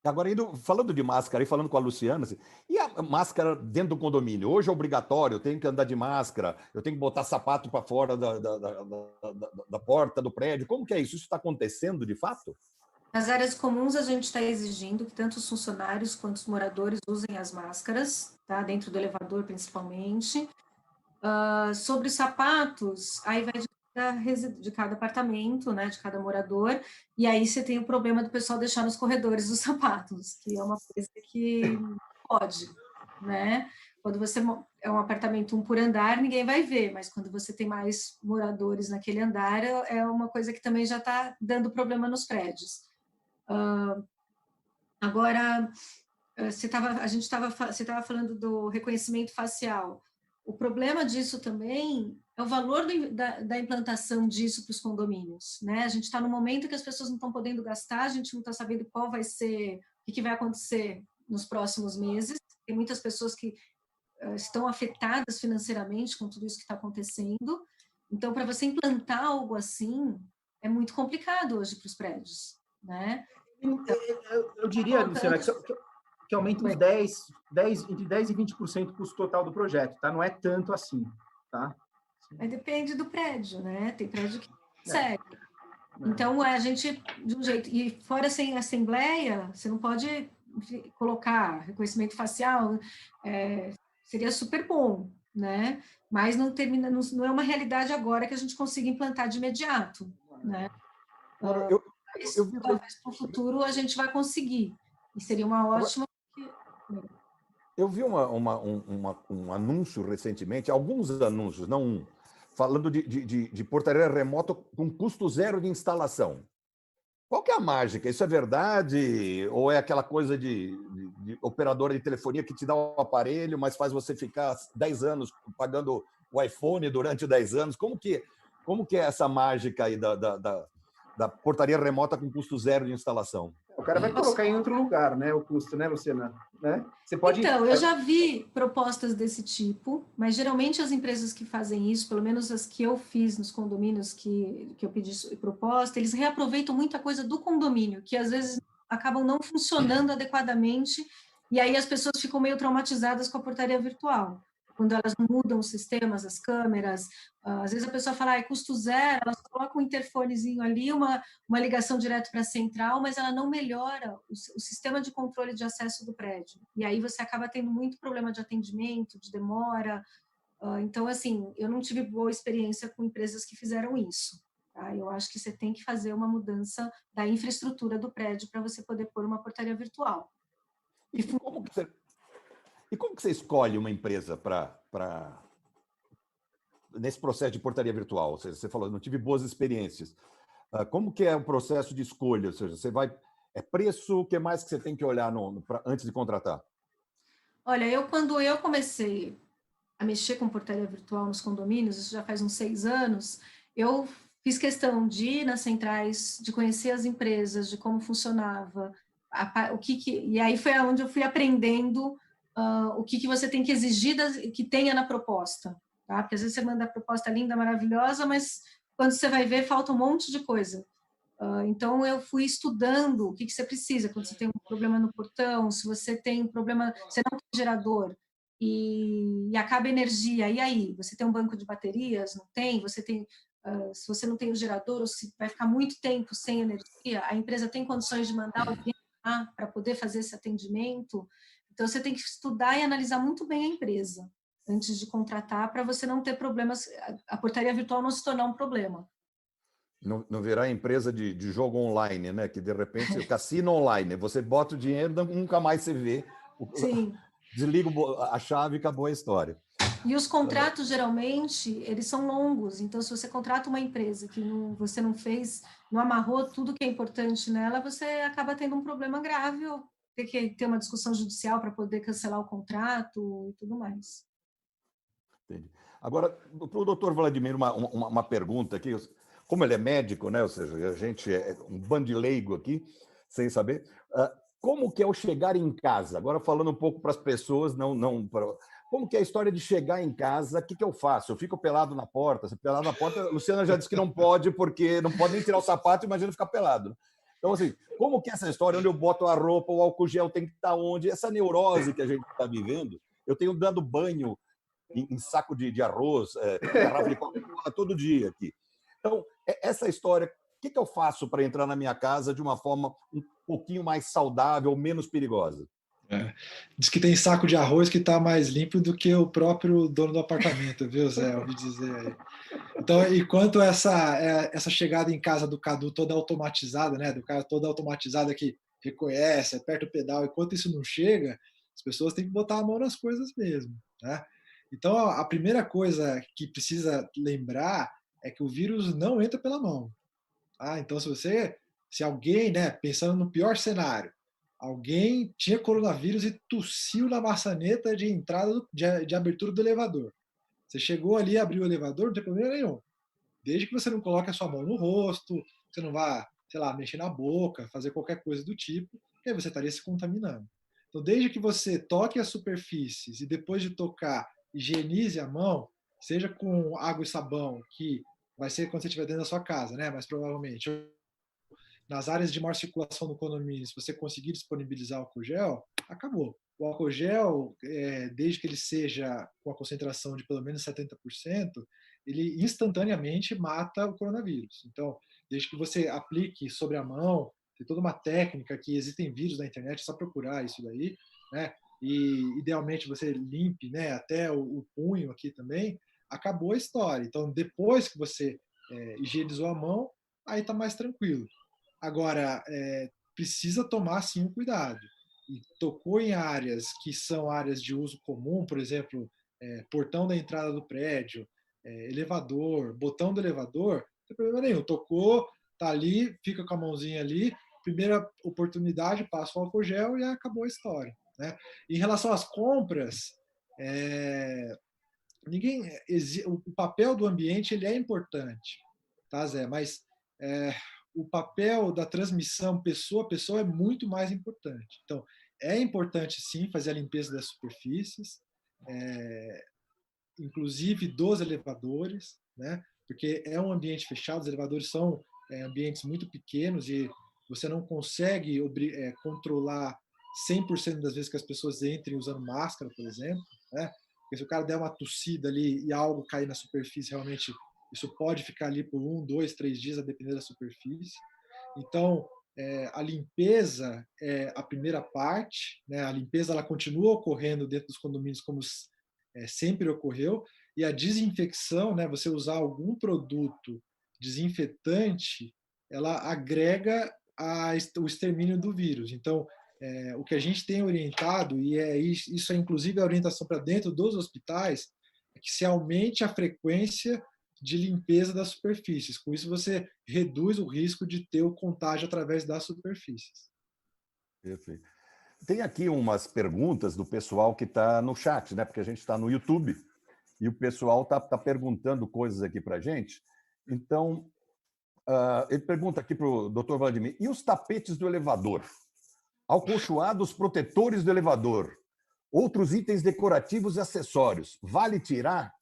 Agora, falando de máscara e falando com a Luciana, assim, e a máscara dentro do condomínio? Hoje é obrigatório, eu tenho que andar de máscara, eu tenho que botar sapato para fora da porta do prédio. Como que é isso? Isso está acontecendo de fato? Nas áreas comuns, a gente está exigindo que tanto os funcionários quanto os moradores usem as máscaras, tá? Dentro do elevador, principalmente. Sobre os sapatos, aí vai de cada apartamento, né, de cada morador, e aí você tem o problema do pessoal deixar nos corredores os sapatos, que é uma coisa que pode, né? Quando você é um apartamento 1 por andar, ninguém vai ver, mas quando você tem mais moradores naquele andar, é uma coisa que também já está dando problema nos prédios. Agora, você estava falando do reconhecimento facial. O problema disso também é o valor da implantação disso para os condomínios, né? A gente está no momento que as pessoas não estão podendo gastar, a gente não está sabendo qual vai ser, o que vai acontecer nos próximos meses. Tem muitas pessoas que estão afetadas financeiramente com tudo isso que está acontecendo. Então, para você implantar algo assim, é muito complicado hoje para os prédios, né? Eu diria, Luciana, que aumenta uns entre 10% e 20% o custo total do projeto, tá? Não é tanto assim, tá? Mas depende do prédio, né? Tem prédio que consegue. Então, a gente, de um jeito... E fora sem assembleia, você não pode colocar reconhecimento facial, seria super bom, né? Mas não é uma realidade agora que a gente consiga implantar de imediato, né? talvez para o futuro a gente vai conseguir. E seria uma ótima... Eu vi um anúncio recentemente, alguns anúncios, não um, falando de portaria remota com custo zero de instalação. Qual que é a mágica? Isso é verdade? Ou é aquela coisa de operadora de telefonia que te dá o aparelho, mas faz você ficar 10 anos pagando o iPhone durante 10 anos? Como que é essa mágica aí da portaria remota com custo zero de instalação? O cara vai colocar em outro lugar, né, o custo, né, Luciana? Né? Você pode... Então, eu já vi propostas desse tipo, mas geralmente as empresas que fazem isso, pelo menos as que eu fiz nos condomínios que eu pedi proposta, eles reaproveitam muita coisa do condomínio, que às vezes acabam não funcionando adequadamente, e aí as pessoas ficam meio traumatizadas com a portaria virtual. Quando elas mudam os sistemas, as câmeras, às vezes a pessoa fala, é custo zero, ela coloca um interfonezinho ali, uma ligação direto para a central, mas ela não melhora o sistema de controle de acesso do prédio. E aí você acaba tendo muito problema de atendimento, de demora. Então, assim, eu não tive boa experiência com empresas que fizeram isso. Tá? Eu acho que você tem que fazer uma mudança da infraestrutura do prédio para você poder pôr uma portaria virtual. E como que você escolhe uma empresa nesse processo de portaria virtual? Ou seja, você falou, não tive boas experiências. Como que é o processo de escolha? Ou seja, você vai... É preço? O que mais que você tem que olhar antes de contratar? Olha, quando eu comecei a mexer com portaria virtual nos condomínios, isso já faz uns 6 anos, eu fiz questão de ir nas centrais, de conhecer as empresas, de como funcionava, e aí foi onde eu fui aprendendo o que você tem que exigir que tenha na proposta, tá? Porque às vezes você manda a proposta linda, maravilhosa, mas quando você vai ver, falta um monte de coisa. Então, eu fui estudando o que você precisa, quando você tem um problema no portão, se você tem um problema, você não tem gerador, e acaba a energia, e aí? Você tem um banco de baterias? Não tem? Se você não tem o gerador, ou se vai ficar muito tempo sem energia, a empresa tem condições de mandar alguém lá para poder fazer esse atendimento? Então, você tem que estudar e analisar muito bem a empresa antes de contratar, para você não ter problemas, a portaria virtual não se tornar um problema. Não virar empresa de jogo online, né? Que de repente o cassino online, você bota o dinheiro, nunca mais você vê. Sim. Desliga a chave e acabou a história. E os contratos, geralmente, eles são longos. Então, se você contrata uma empresa que você não fez, não amarrou tudo que é importante nela, você acaba tendo um problema grave ou ter que ter uma discussão judicial para poder cancelar o contrato e tudo mais. Entendi. Agora, para o doutor Vladimir, uma pergunta aqui. Como ele é médico, né? Ou seja, a gente é um bando de leigo aqui, sem saber. Como que é o chegar em casa? Agora, falando um pouco para as pessoas, como que é a história de chegar em casa? O que eu faço? Eu fico pelado na porta? Se pelado na porta, a Luciana já disse que não pode, porque não pode nem tirar o sapato, imagina ficar pelado. Então, assim, como que é essa história? Onde eu boto a roupa, o álcool gel tem que estar onde? Essa neurose que a gente está vivendo, eu tenho dando banho em saco de arroz, garrafa de Coca-Cola todo dia aqui. Então, essa história, o que eu faço para entrar na minha casa de uma forma um pouquinho mais saudável, menos perigosa? Diz que tem saco de arroz que está mais limpo do que o próprio dono do apartamento, viu, Zé? Ouvi dizer aí. Então, enquanto essa chegada em casa do Cadu toda automatizada, né? Do cara toda automatizada que reconhece, aperta o pedal, enquanto isso não chega, as pessoas têm que botar a mão nas coisas mesmo, né? Então, a primeira coisa que precisa lembrar é que o vírus não entra pela mão. Tá? Então, se alguém, né, pensando no pior cenário, alguém tinha coronavírus e tossiu na maçaneta de entrada, de abertura do elevador. Você chegou ali, abriu o elevador, não tem problema nenhum. Desde que você não coloque a sua mão no rosto, você não vá, sei lá, mexer na boca, fazer qualquer coisa do tipo, que aí você estaria se contaminando. Então, desde que você toque as superfícies e depois de tocar, higienize a mão, seja com água e sabão, que vai ser quando você estiver dentro da sua casa, né? Mas provavelmente nas áreas de maior circulação do condomínio, se você conseguir disponibilizar álcool gel, acabou. O álcool gel, desde que ele seja com a concentração de pelo menos 70%, ele instantaneamente mata o coronavírus. Então, desde que você aplique sobre a mão, tem toda uma técnica que existem vídeos na internet, é só procurar isso daí, né? E idealmente você limpe, né, até o punho aqui também, acabou a história. Então, depois que você higienizou a mão, aí está mais tranquilo. Agora, precisa tomar, sim, um cuidado. E tocou em áreas que são áreas de uso comum, por exemplo, portão da entrada do prédio, elevador, botão do elevador, não tem problema nenhum. Tocou, tá ali, fica com a mãozinha ali, primeira oportunidade, passa o álcool gel e acabou a história, né? Em relação às compras, o papel do ambiente ele é importante, tá, Zé? Mas o papel da transmissão pessoa a pessoa é muito mais importante. Então, é importante, sim, fazer a limpeza das superfícies, inclusive dos elevadores, né? Porque é um ambiente fechado, os elevadores são ambientes muito pequenos e você não consegue controlar 100% das vezes que as pessoas entrem usando máscara, por exemplo, né? Porque se o cara der uma tossida ali e algo cair na superfície, realmente isso pode ficar ali por 1, 2, 3 dias, a depender da superfície. Então, a limpeza é a primeira parte, né? A limpeza ela continua ocorrendo dentro dos condomínios como sempre ocorreu, e a desinfecção, né? Você usar algum produto desinfetante, ela agrega o extermínio do vírus. Então, o que a gente tem orientado, e isso é inclusive a orientação para dentro dos hospitais, é que se aumente a frequência de limpeza das superfícies. Com isso, você reduz o risco de ter o contágio através das superfícies. Perfeito. Tem aqui umas perguntas do pessoal que está no chat, né? Porque a gente está no YouTube e o pessoal está perguntando coisas aqui para a gente. Então, ele pergunta aqui para o doutor Vladimir, e os tapetes do elevador? Acolchoados protetores do elevador, outros itens decorativos e acessórios, vale tirar?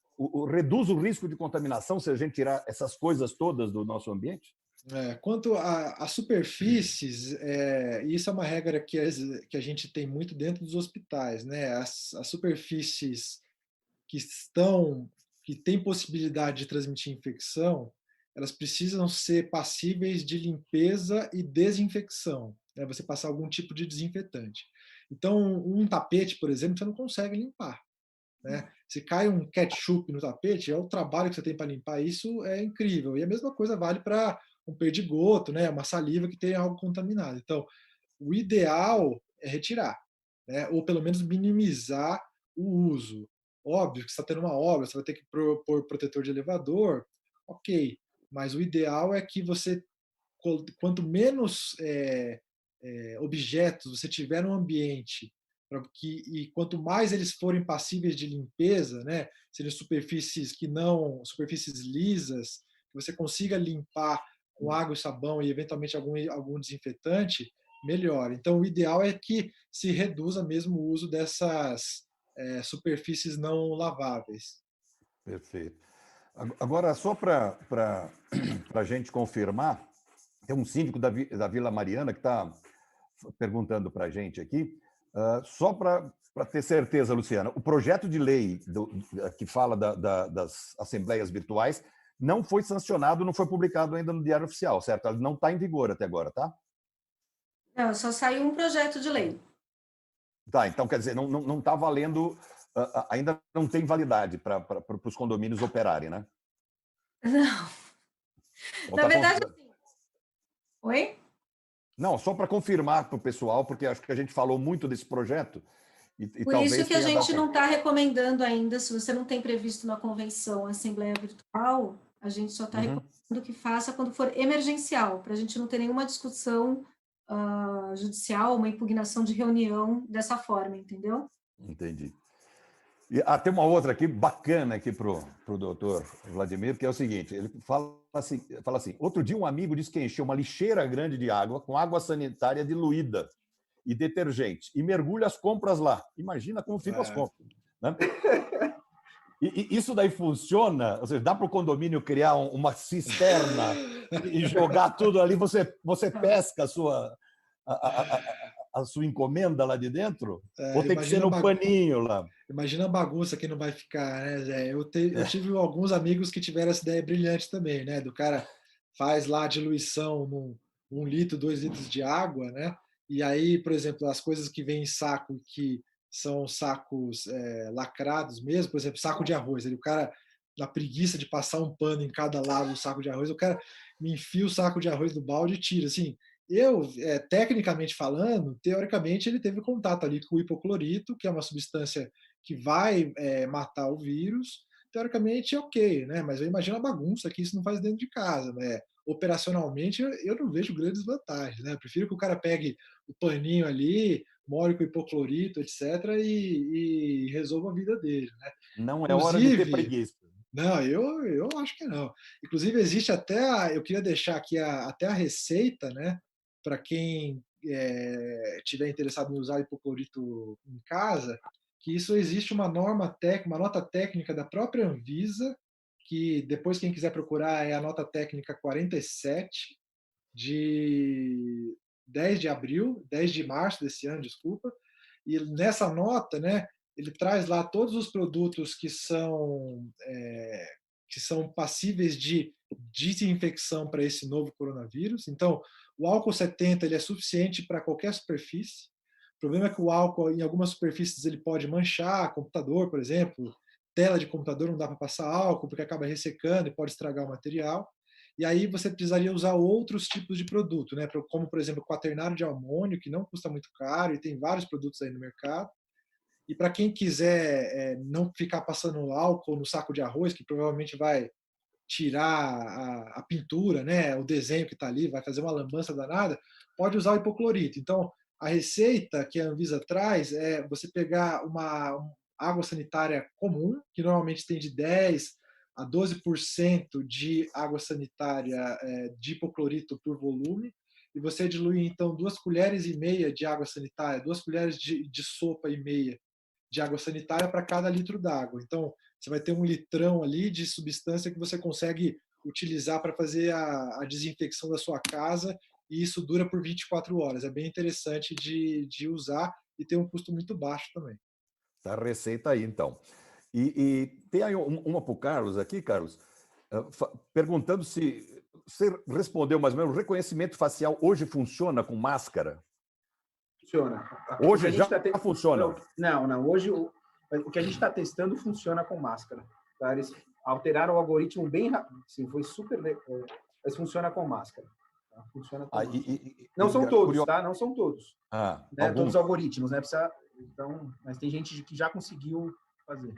Reduz o risco de contaminação se a gente tirar essas coisas todas do nosso ambiente? Quanto a superfícies, isso é uma regra que a gente tem muito dentro dos hospitais, né? As superfícies que têm possibilidade de transmitir infecção, elas precisam ser passíveis de limpeza e desinfecção, né? Você passar algum tipo de desinfetante. Então, um tapete, por exemplo, você não consegue limpar, né? Se cai um ketchup no tapete, é o trabalho que você tem para limpar isso, é incrível. E a mesma coisa vale para um perdigoto, né? Uma saliva que tem algo contaminado. Então, o ideal é retirar, né? Ou pelo menos minimizar o uso. Óbvio que você está tendo uma obra, você vai ter que pôr protetor de elevador, ok. Mas o ideal é que você, quanto menos objetos você tiver no ambiente, e quanto mais eles forem passíveis de limpeza, né, sejam superfícies lisas, que você consiga limpar com água e sabão e eventualmente algum desinfetante, melhor. Então, o ideal é que se reduza mesmo o uso dessas superfícies não laváveis. Perfeito. Agora, só para a gente confirmar, tem um síndico da Vila Mariana que está perguntando para a gente aqui, só para ter certeza, Luciana, o projeto de lei que fala das assembleias virtuais não foi sancionado, não foi publicado ainda no Diário Oficial, certo? Ele não está em vigor até agora, tá? Não, só saiu um projeto de lei. Tá, então quer dizer, não está valendo, ainda não tem validade para os condomínios operarem, né? Não. Então, Na verdade, assim. Oi? Não, só para confirmar para o pessoal, porque acho que a gente falou muito desse projeto. E Por talvez isso que a gente dado... não está recomendando ainda, se você não tem previsto na convenção a Assembleia Virtual, a gente só está recomendando que faça quando for emergencial, para a gente não ter nenhuma discussão judicial, uma impugnação de reunião dessa forma, entendeu? Entendi. E tem uma outra aqui, bacana aqui para o doutor Vladimir, que é o seguinte, ele fala assim, outro dia um amigo disse que encheu uma lixeira grande de água com água sanitária diluída e detergente, e mergulha as compras lá. Imagina como ficam as compras. Né? E isso daí funciona? Ou seja, dá para o condomínio criar uma cisterna e jogar tudo ali, você pesca a sua encomenda lá de dentro? Ou tem que ser no paninho lá? Imagina a bagunça que não vai ficar, né, Zé? Eu tive alguns amigos que tiveram essa ideia brilhante também, né? Do cara faz lá a diluição num 1 litro, 2 litros de água, né? E aí, por exemplo, as coisas que vêm em saco, que são sacos lacrados mesmo, por exemplo, saco de arroz. O cara, na preguiça de passar um pano em cada lado do saco de arroz, o cara me enfia o saco de arroz no balde e tira. Assim, tecnicamente falando, teoricamente, ele teve contato ali com o hipoclorito, que é uma substância que vai matar o vírus. Teoricamente, é ok, né? Mas eu imagino a bagunça que isso não faz dentro de casa, né? Operacionalmente, eu não vejo grandes vantagens, né? Eu prefiro que o cara pegue o paninho ali, molhe com hipoclorito, etc., e resolva a vida dele, né? Não é hora de ter Inclusive, preguiça. não, eu acho que não. Inclusive, existe até, eu queria deixar aqui até a receita, né? Para quem tiver interessado em usar hipoclorito em casa, que isso existe uma norma técnica, uma nota técnica da própria Anvisa, que depois quem quiser procurar é a nota técnica 47 de 10 de abril, 10 de março desse ano, desculpa. E nessa nota, né, ele traz lá todos os produtos que são passíveis de desinfecção para esse novo coronavírus. Então, o álcool 70 ele é suficiente para qualquer superfície. O problema é que o álcool, em algumas superfícies, ele pode manchar, computador, por exemplo, tela de computador não dá para passar álcool porque acaba ressecando e pode estragar o material. E aí você precisaria usar outros tipos de produto, né? Como, por exemplo, o quaternário de amônio, que não custa muito caro e tem vários produtos aí no mercado. E para quem quiser não ficar passando álcool no saco de arroz, que provavelmente vai tirar a pintura, né, o desenho que está ali, vai fazer uma lambança danada, pode usar o hipoclorito. Então, a receita que a Anvisa traz é você pegar uma água sanitária comum, que normalmente tem de 10 a 12% de água sanitária de hipoclorito por volume, e você dilui, então, 2 colheres e meia de água sanitária, 2 colheres de sopa e meia de água sanitária para cada litro d'água. Então, você vai ter 1 litrão ali de substância que você consegue utilizar para fazer a desinfecção da sua casa, e isso dura por 24 horas. É bem interessante de usar e tem um custo muito baixo também. Tá a receita aí, então. E tem aí uma para o Carlos aqui, Carlos, perguntando se você respondeu mais ou menos, o reconhecimento facial hoje funciona com máscara? Funciona. Hoje já funciona? Não. Hoje o que a gente está testando funciona com máscara. Tá? Eles alteraram o algoritmo bem rápido. Sim, foi super. Mas funciona com máscara. Tá? Funciona com máscara. Não são todos, tá? Não são todos. Né? Todos os algoritmos, né? Então, mas tem gente que já conseguiu fazer.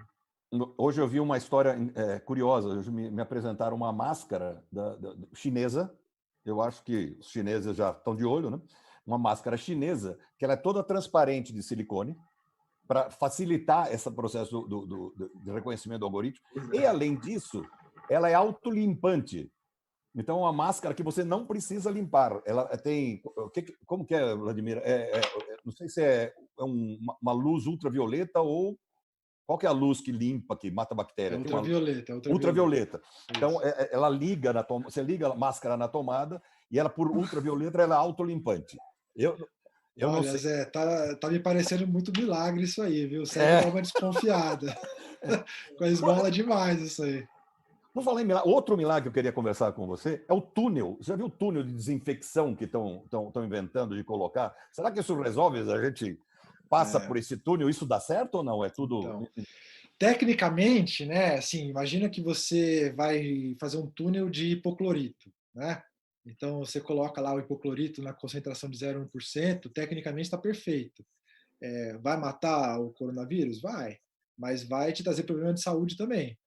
Hoje eu vi uma história curiosa. Hoje me apresentaram uma máscara chinesa. Eu acho que os chineses já estão de olho, né? Uma máscara chinesa que ela é toda transparente de silicone para facilitar esse processo de reconhecimento do algoritmo. E, além disso, ela é autolimpante. Então, é uma máscara que você não precisa limpar. Ela tem... Como que é, Vladimir? Não sei se é uma luz ultravioleta ou... Qual que é a luz que limpa, que mata bactéria? Ultravioleta. Ultravioleta. Então, ela liga você liga a máscara na tomada e ela, por ultravioleta, ela é autolimpante. Eu Olha, não sei. Zé, tá me parecendo muito milagre isso aí, viu? Segue dar uma desconfiada. Com a esmola demais isso aí. Vou falar em milagre. Outro milagre que eu queria conversar com você é o túnel. Você já viu o túnel de desinfecção que estão inventando de colocar? Será que isso resolve? A gente passa por esse túnel, isso dá certo ou não? É tudo... Então, tecnicamente, né, assim, imagina que você vai fazer um túnel de hipoclorito, né? Então, você coloca lá o hipoclorito na concentração de 0,1%, tecnicamente está perfeito. Vai matar o coronavírus? Vai. Mas vai te trazer problema de saúde também.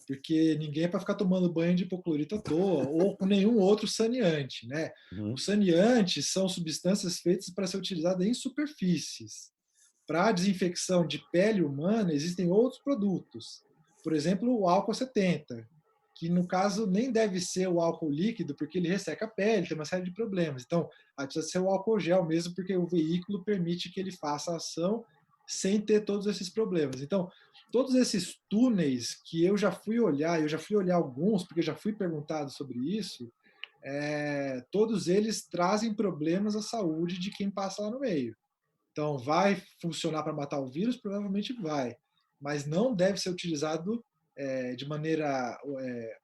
Porque ninguém é para ficar tomando banho de hipoclorito à toa, ou com nenhum outro saneante, né? Os saneantes são substâncias feitas para ser utilizadas em superfícies. Para a desinfecção de pele humana, existem outros produtos. Por exemplo, o álcool 70, que no caso nem deve ser o álcool líquido, porque ele resseca a pele, tem uma série de problemas. Então, precisa ser o álcool gel mesmo, porque o veículo permite que ele faça a ação sem ter todos esses problemas. Então, todos esses túneis que eu já fui olhar alguns, porque já fui perguntado sobre isso, todos eles trazem problemas à saúde de quem passa lá no meio. Então, vai funcionar para matar o vírus? Provavelmente vai, mas não deve ser utilizado de maneira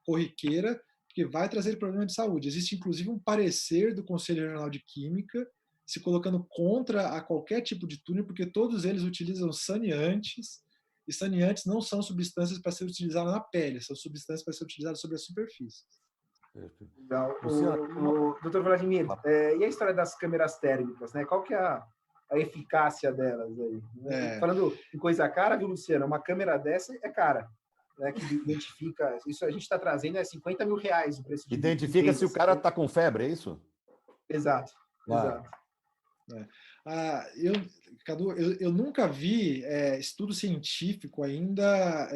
corriqueira, porque vai trazer problema de saúde. Existe, inclusive, um parecer do Conselho Regional de Química se colocando contra a qualquer tipo de túnel, porque todos eles utilizam saneantes, e saneantes não são substâncias para ser utilizadas na pele, são substâncias para ser utilizadas sobre a superfície. Legal. Luciano, Doutor Vladimir, e a história das câmeras térmicas, né? Qual que é a eficácia delas aí? Falando em coisa cara, viu, Luciano? Uma câmera dessa é cara, né? Que identifica... Isso a gente está trazendo R$50 mil o preço de... Identifica se o cara está com febre, é isso? Exato, Claro. exato. Cadu, eu nunca vi estudo científico ainda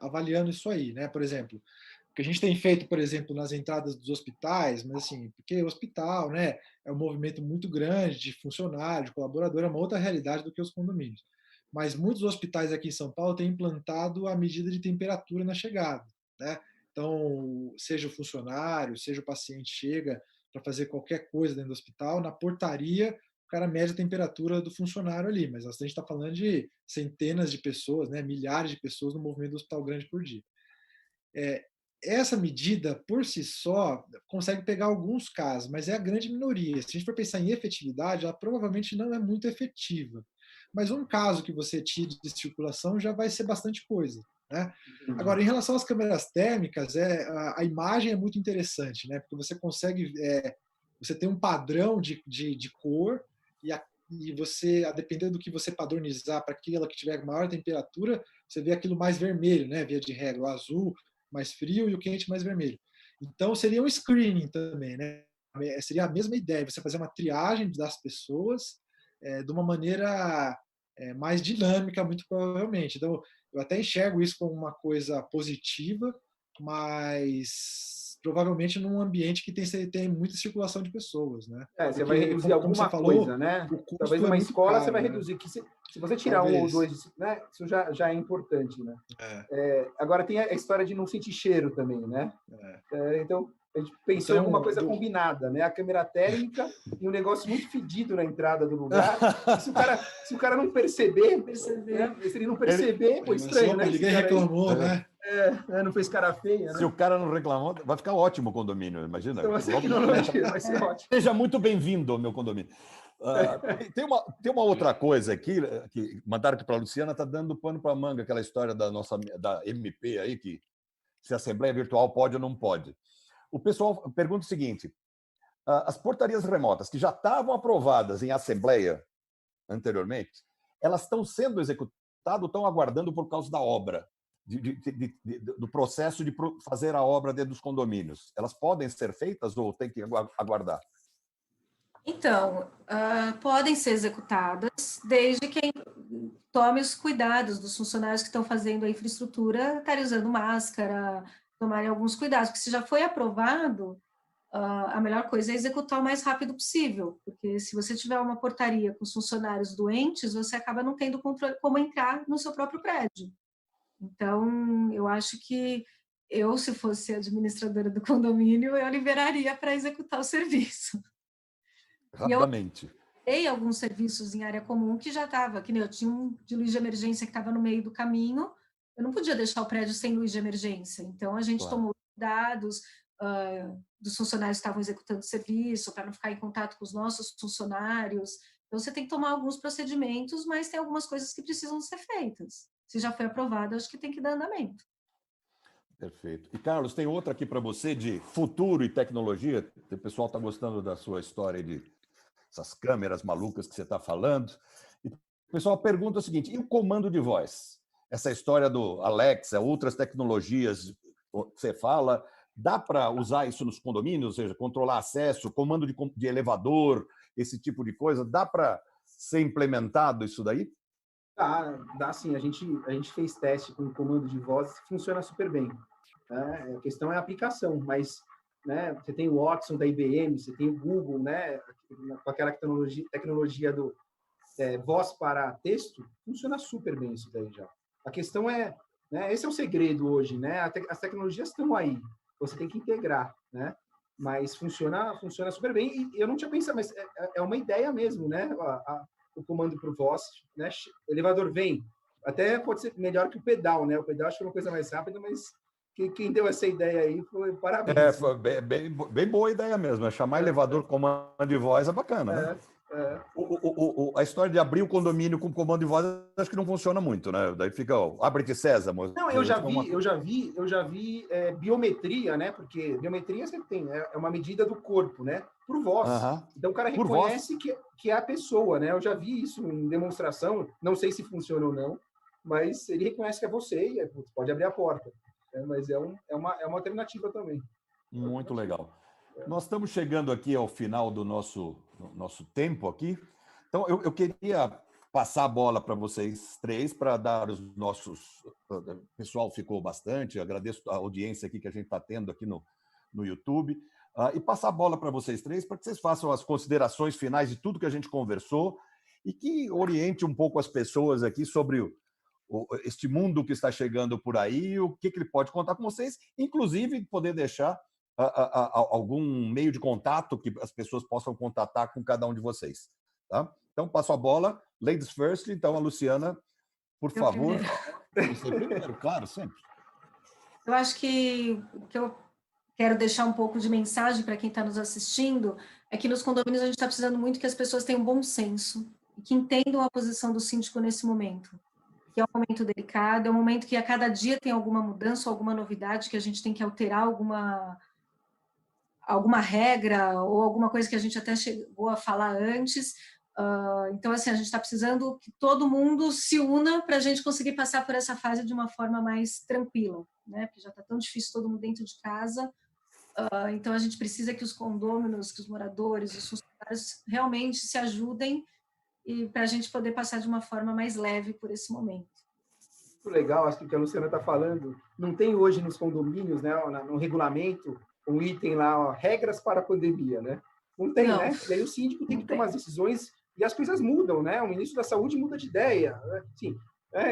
avaliando isso aí, né? Por exemplo, o que a gente tem feito, por exemplo, nas entradas dos hospitais, mas assim, porque o hospital, né, é um movimento muito grande de funcionário, de colaborador, é uma outra realidade do que os condomínios. Mas muitos hospitais aqui em São Paulo têm implantado a medida de temperatura na chegada, né? Então, seja o funcionário, seja o paciente chega para fazer qualquer coisa dentro do hospital, na portaria o cara mede a temperatura do funcionário ali, mas a gente está falando de centenas de pessoas, né, milhares de pessoas no movimento do hospital grande por dia. Essa medida, por si só, consegue pegar alguns casos, mas é a grande minoria. Se a gente for pensar em efetividade, ela provavelmente não é muito efetiva. Mas um caso que você tire de circulação já vai ser bastante coisa, né? Agora, em relação às câmeras térmicas, a imagem é muito interessante, né? Porque você consegue... você tem um padrão de cor e você, a depender do que você padronizar para aquela que tiver maior temperatura, você vê aquilo mais vermelho, né? Via de regra, o azul mais frio e o quente mais vermelho. Então, seria um screening também, né? Seria a mesma ideia, você fazer uma triagem das pessoas de uma maneira mais dinâmica, muito provavelmente. Então, eu até enxergo isso como uma coisa positiva, mas provavelmente num ambiente que tem muita circulação de pessoas, né? Você vai reduzir alguma coisa, né? Talvez numa escola você vai reduzir, que se você tirar um ou dois, né? Isso já é importante, né? Agora tem a história de não sentir cheiro também, né? Então, a gente pensou em alguma coisa combinada, né? A câmera térmica e um negócio muito fedido na entrada do lugar. Se o cara não perceber, né? Se ele não perceber, foi estranho, né? Ninguém reclamou, né? Não fez cara feia, né? Se o cara não reclamou, vai ficar ótimo o condomínio, imagina. Então, vai ser ótimo. Seja muito bem-vindo ao meu condomínio. Tem uma outra coisa aqui, que mandaram aqui para a Luciana, está dando pano para a manga, aquela história da MP aí, que se a Assembleia Virtual pode ou não pode. O pessoal pergunta o seguinte, as portarias remotas que já estavam aprovadas em Assembleia anteriormente, elas estão sendo executadas ou estão aguardando por causa da obra? Do processo de fazer a obra dentro dos condomínios. Elas podem ser feitas ou tem que aguardar? Então, podem ser executadas desde que tome os cuidados dos funcionários que estão fazendo a infraestrutura, estarem usando máscara, tomarem alguns cuidados, porque se já foi aprovado, a melhor coisa é executar o mais rápido possível, porque se você tiver uma portaria com os funcionários doentes, você acaba não tendo controle como entrar no seu próprio prédio. Então, eu acho que se fosse administradora do condomínio, eu liberaria para executar o serviço. Rapidamente. E eu dei alguns serviços em área comum que já estava, que nem eu tinha um de luz de emergência que estava no meio do caminho, eu não podia deixar o prédio sem luz de emergência. Então, a gente tomou dados dos funcionários que estavam executando o serviço, para não ficar em contato com os nossos funcionários. Então, você tem que tomar alguns procedimentos, mas tem algumas coisas que precisam ser feitas. Se já foi aprovado, acho que tem que dar andamento. Perfeito. E, Carlos, tem outra aqui para você de futuro e tecnologia. O pessoal está gostando da sua história de essas câmeras malucas que você está falando. E o pessoal pergunta o seguinte, e o comando de voz? Essa história do Alexa, outras tecnologias que você fala, dá para usar isso nos condomínios? Ou seja, controlar acesso, comando de elevador, esse tipo de coisa? Dá para ser implementado isso daí? Dá sim. A gente fez teste com comando de voz e funciona super bem. A questão é a aplicação, mas né, você tem o Watson da IBM, você tem o Google, né, com aquela tecnologia do voz para texto, funciona super bem isso daí já. A questão é, né, esse é o segredo hoje, né? As tecnologias estão aí, você tem que integrar, né? Mas funciona super bem. E eu não tinha pensado, mas é uma ideia mesmo, né? O comando por voz, né? Elevador vem, até pode ser melhor que o pedal, né? O pedal acho que é uma coisa mais rápida, mas quem deu essa ideia aí foi parabéns. Foi bem boa ideia mesmo. Chamar elevador comando de voz é bacana, né? A história de abrir o condomínio com comando de voz, acho que não funciona muito, né? Daí fica, ó, abre-te Sésamo. Não, eu já vi biometria, né? Porque biometria você tem, é uma medida do corpo, né? Por voz. Então o cara Por voz. reconhece que é a pessoa, né? Eu já vi isso em demonstração, não sei se funciona ou não, mas ele reconhece que é você e pode abrir a porta. Mas é uma alternativa também. Muito legal. Nós estamos chegando aqui ao final do nosso tempo aqui. Então, eu queria passar a bola para vocês três, para dar os nossos... O pessoal ficou bastante, agradeço a audiência aqui que a gente está tendo aqui no YouTube, e passar a bola para vocês três, para que vocês façam as considerações finais de tudo que a gente conversou e que oriente um pouco as pessoas aqui sobre este mundo que está chegando por aí, o que ele pode contar com vocês, inclusive poder deixar algum meio de contato que as pessoas possam contatar com cada um de vocês. Tá? Então, passo a bola. Ladies first. Então, a Luciana, por favor. Você primeiro, claro, sempre. Eu acho que o que eu quero deixar um pouco de mensagem para quem está nos assistindo é que nos condomínios a gente está precisando muito que as pessoas tenham bom senso e que entendam a posição do síndico nesse momento, que é um momento delicado, é um momento que a cada dia tem alguma mudança, alguma novidade, que a gente tem que alterar alguma regra ou alguma coisa que a gente até chegou a falar antes. Então, assim, a gente está precisando que todo mundo se una para a gente conseguir passar por essa fase de uma forma mais tranquila, né? Porque já está tão difícil todo mundo dentro de casa. Então, a gente precisa que os condôminos, que os moradores, os funcionários realmente se ajudem e para a gente poder passar de uma forma mais leve por esse momento. Muito legal, acho que o que a Luciana está falando, não tem hoje nos condomínios, né, no regulamento, um item lá, ó, regras para a pandemia, né? Não tem, né? E aí o síndico tem que tomar as decisões e as coisas mudam, né? O ministro da Saúde muda de ideia, né? Sim.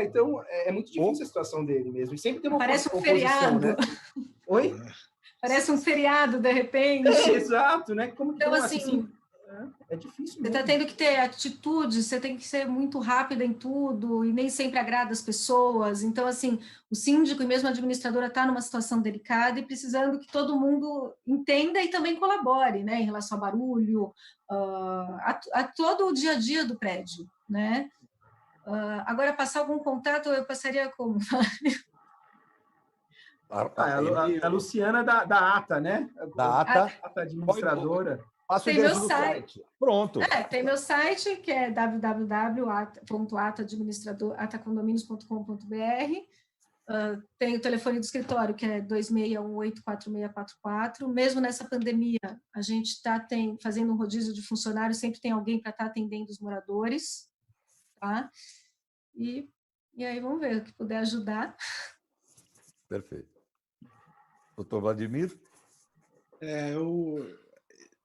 Então, é muito difícil a situação dele mesmo. E sempre tem uma Parece um oposição, feriado. né? Oi? Parece um feriado, de repente. Exato, né? Como que então, assim, é difícil mesmo. Você está tendo que ter atitude, você tem que ser muito rápida em tudo e nem sempre agrada as pessoas. Então, assim, o síndico e mesmo a administradora está numa situação delicada e precisando que todo mundo entenda e também colabore, né, em relação a barulho, a todo o dia a dia do prédio, né? Agora, passar algum contato, eu passaria como? A Luciana da ATA, né? Da ATA administradora. Tem meu site. Pronto. Tem meu site, que é www.atacondomínios.com.br. Tem o telefone do escritório, que é 2618-4644. Mesmo nessa pandemia, a gente está fazendo um rodízio de funcionários, sempre tem alguém para estar atendendo os moradores. Tá? E aí, vamos ver, o que puder ajudar. Perfeito. Doutor Vladimir?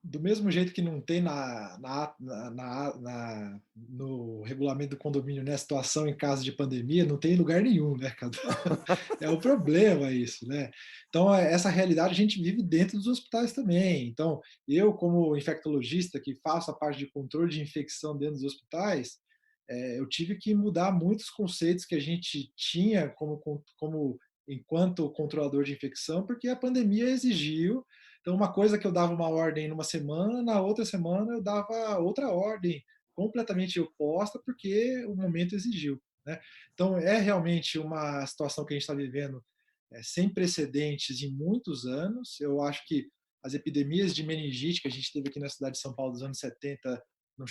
Do mesmo jeito que não tem no regulamento do condomínio, né, situação em caso de pandemia, não tem em lugar nenhum, né? É o problema isso, né? Então, essa realidade a gente vive dentro dos hospitais também. Então, eu, como infectologista, que faço a parte de controle de infecção dentro dos hospitais, eu tive que mudar muitos conceitos que a gente tinha como enquanto controlador de infecção, porque a pandemia exigiu. Então, uma coisa que eu dava uma ordem numa semana, na outra semana eu dava outra ordem completamente oposta, porque o momento exigiu, né? Então, é realmente uma situação que a gente está vivendo sem precedentes em muitos anos. Eu acho que as epidemias de meningite que a gente teve aqui na cidade de São Paulo dos anos 70 não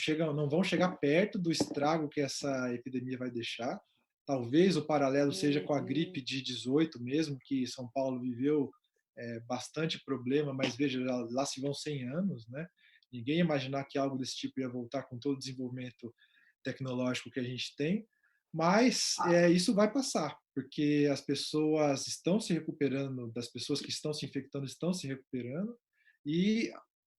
vão chegar perto do estrago que essa epidemia vai deixar. Talvez o paralelo seja com a gripe de 18 mesmo, que São Paulo viveu bastante problema, mas veja, lá se vão 100 anos, né? Ninguém ia imaginar que algo desse tipo ia voltar com todo o desenvolvimento tecnológico que a gente tem, mas isso vai passar, porque as pessoas estão se recuperando, das pessoas que estão se infectando estão se recuperando, e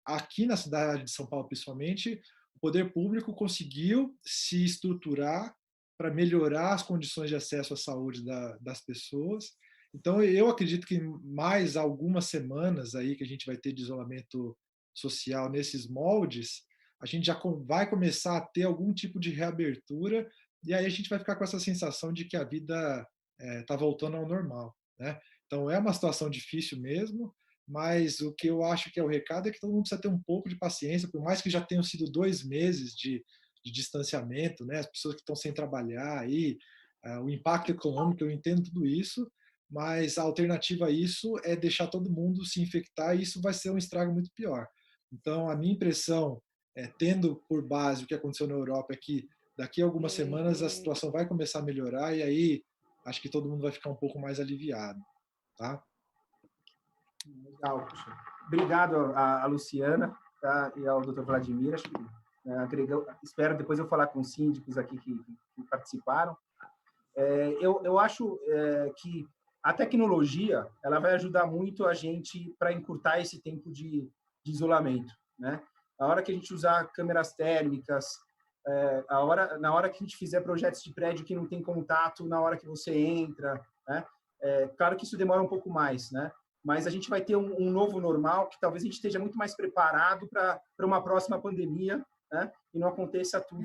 aqui na cidade de São Paulo, principalmente, o poder público conseguiu se estruturar para melhorar as condições de acesso à saúde das pessoas. Então, eu acredito que mais algumas semanas aí que a gente vai ter de isolamento social nesses moldes, a gente já vai começar a ter algum tipo de reabertura, e aí a gente vai ficar com essa sensação de que a vida está voltando ao normal, né? Então, é uma situação difícil mesmo, mas o que eu acho que é o recado é que todo mundo precisa ter um pouco de paciência, por mais que já tenham sido 2 meses de distanciamento, né? As pessoas que estão sem trabalhar aí, o impacto econômico, eu entendo tudo isso, mas a alternativa a isso é deixar todo mundo se infectar e isso vai ser um estrago muito pior. Então, a minha impressão, tendo por base o que aconteceu na Europa, é que daqui a algumas semanas a situação vai começar a melhorar e aí acho que todo mundo vai ficar um pouco mais aliviado, tá? Legal, puxa. Obrigado a Luciana, tá? E ao Dr. Vladimir. Acho que, espero depois eu falar com os síndicos aqui que participaram. Eu acho que a tecnologia ela vai ajudar muito a gente para encurtar esse tempo de isolamento, né? A hora que a gente usar câmeras térmicas, na hora que a gente fizer projetos de prédio que não tem contato na hora que você entra, né? Claro que isso demora um pouco mais, né? Mas a gente vai ter um novo normal que talvez a gente esteja muito mais preparado para uma próxima pandemia, né? E não aconteça tudo,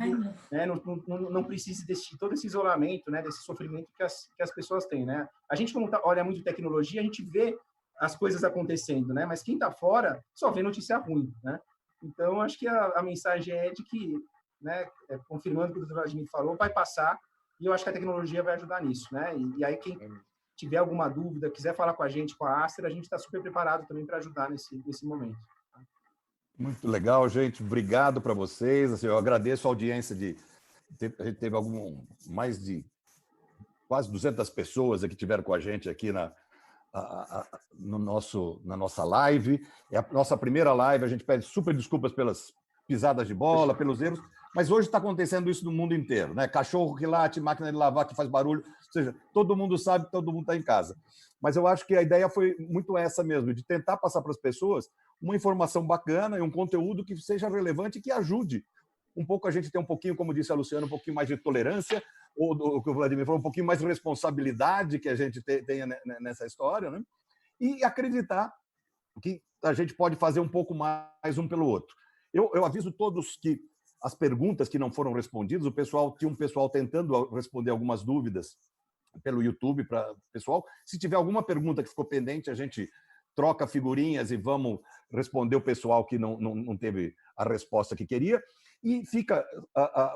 né? Não precise de todo esse isolamento, né? Desse sofrimento que as pessoas têm, né? A gente, como olha muito tecnologia, a gente vê as coisas acontecendo, né? Mas quem está fora só vê notícia ruim, né? Então, acho que a mensagem é de que, né? Confirmando o que o Dr. Vladimir falou, vai passar e eu acho que a tecnologia vai ajudar nisso, né? E aí quem tiver alguma dúvida, quiser falar com a gente, com a Aster, a gente está super preparado também para ajudar nesse momento. Muito legal, gente. Obrigado para vocês. Assim, eu agradeço a audiência a gente teve mais de quase 200 pessoas que tiveram com a gente aqui na nossa live. É a nossa primeira live. A gente pede super desculpas pelas pisadas de bola, pelos erros, mas hoje está acontecendo isso no mundo inteiro, né? Cachorro que late, máquina de lavar que faz barulho, ou seja, todo mundo sabe que todo mundo está em casa. Mas eu acho que a ideia foi muito essa mesmo, de tentar passar para as pessoas uma informação bacana e um conteúdo que seja relevante e que ajude um pouco a gente ter um pouquinho, como disse a Luciana, um pouquinho mais de tolerância, ou o que o Vladimir falou, um pouquinho mais de responsabilidade que a gente tenha nessa história, né? E acreditar que a gente pode fazer um pouco mais um pelo outro. Eu aviso todos que as perguntas que não foram respondidas, tinha um pessoal tentando responder algumas dúvidas pelo YouTube para o pessoal. Se tiver alguma pergunta que ficou pendente, a gente troca figurinhas e vamos responder o pessoal que não teve a resposta que queria. E fica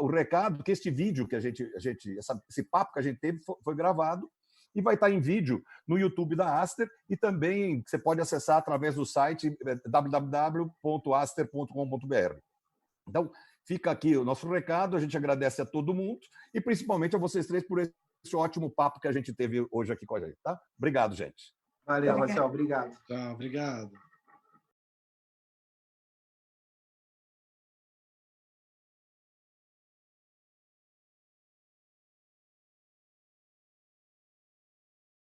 o recado que este vídeo que esse papo que a gente teve foi gravado e vai estar em vídeo no YouTube da Aster e também você pode acessar através do site www.aster.com.br. Então, fica aqui o nosso recado, a gente agradece a todo mundo e principalmente a vocês três por esse ótimo papo que a gente teve hoje aqui com a gente, tá? Obrigado, gente. Valeu, Marcelo, obrigado. Tá, obrigado.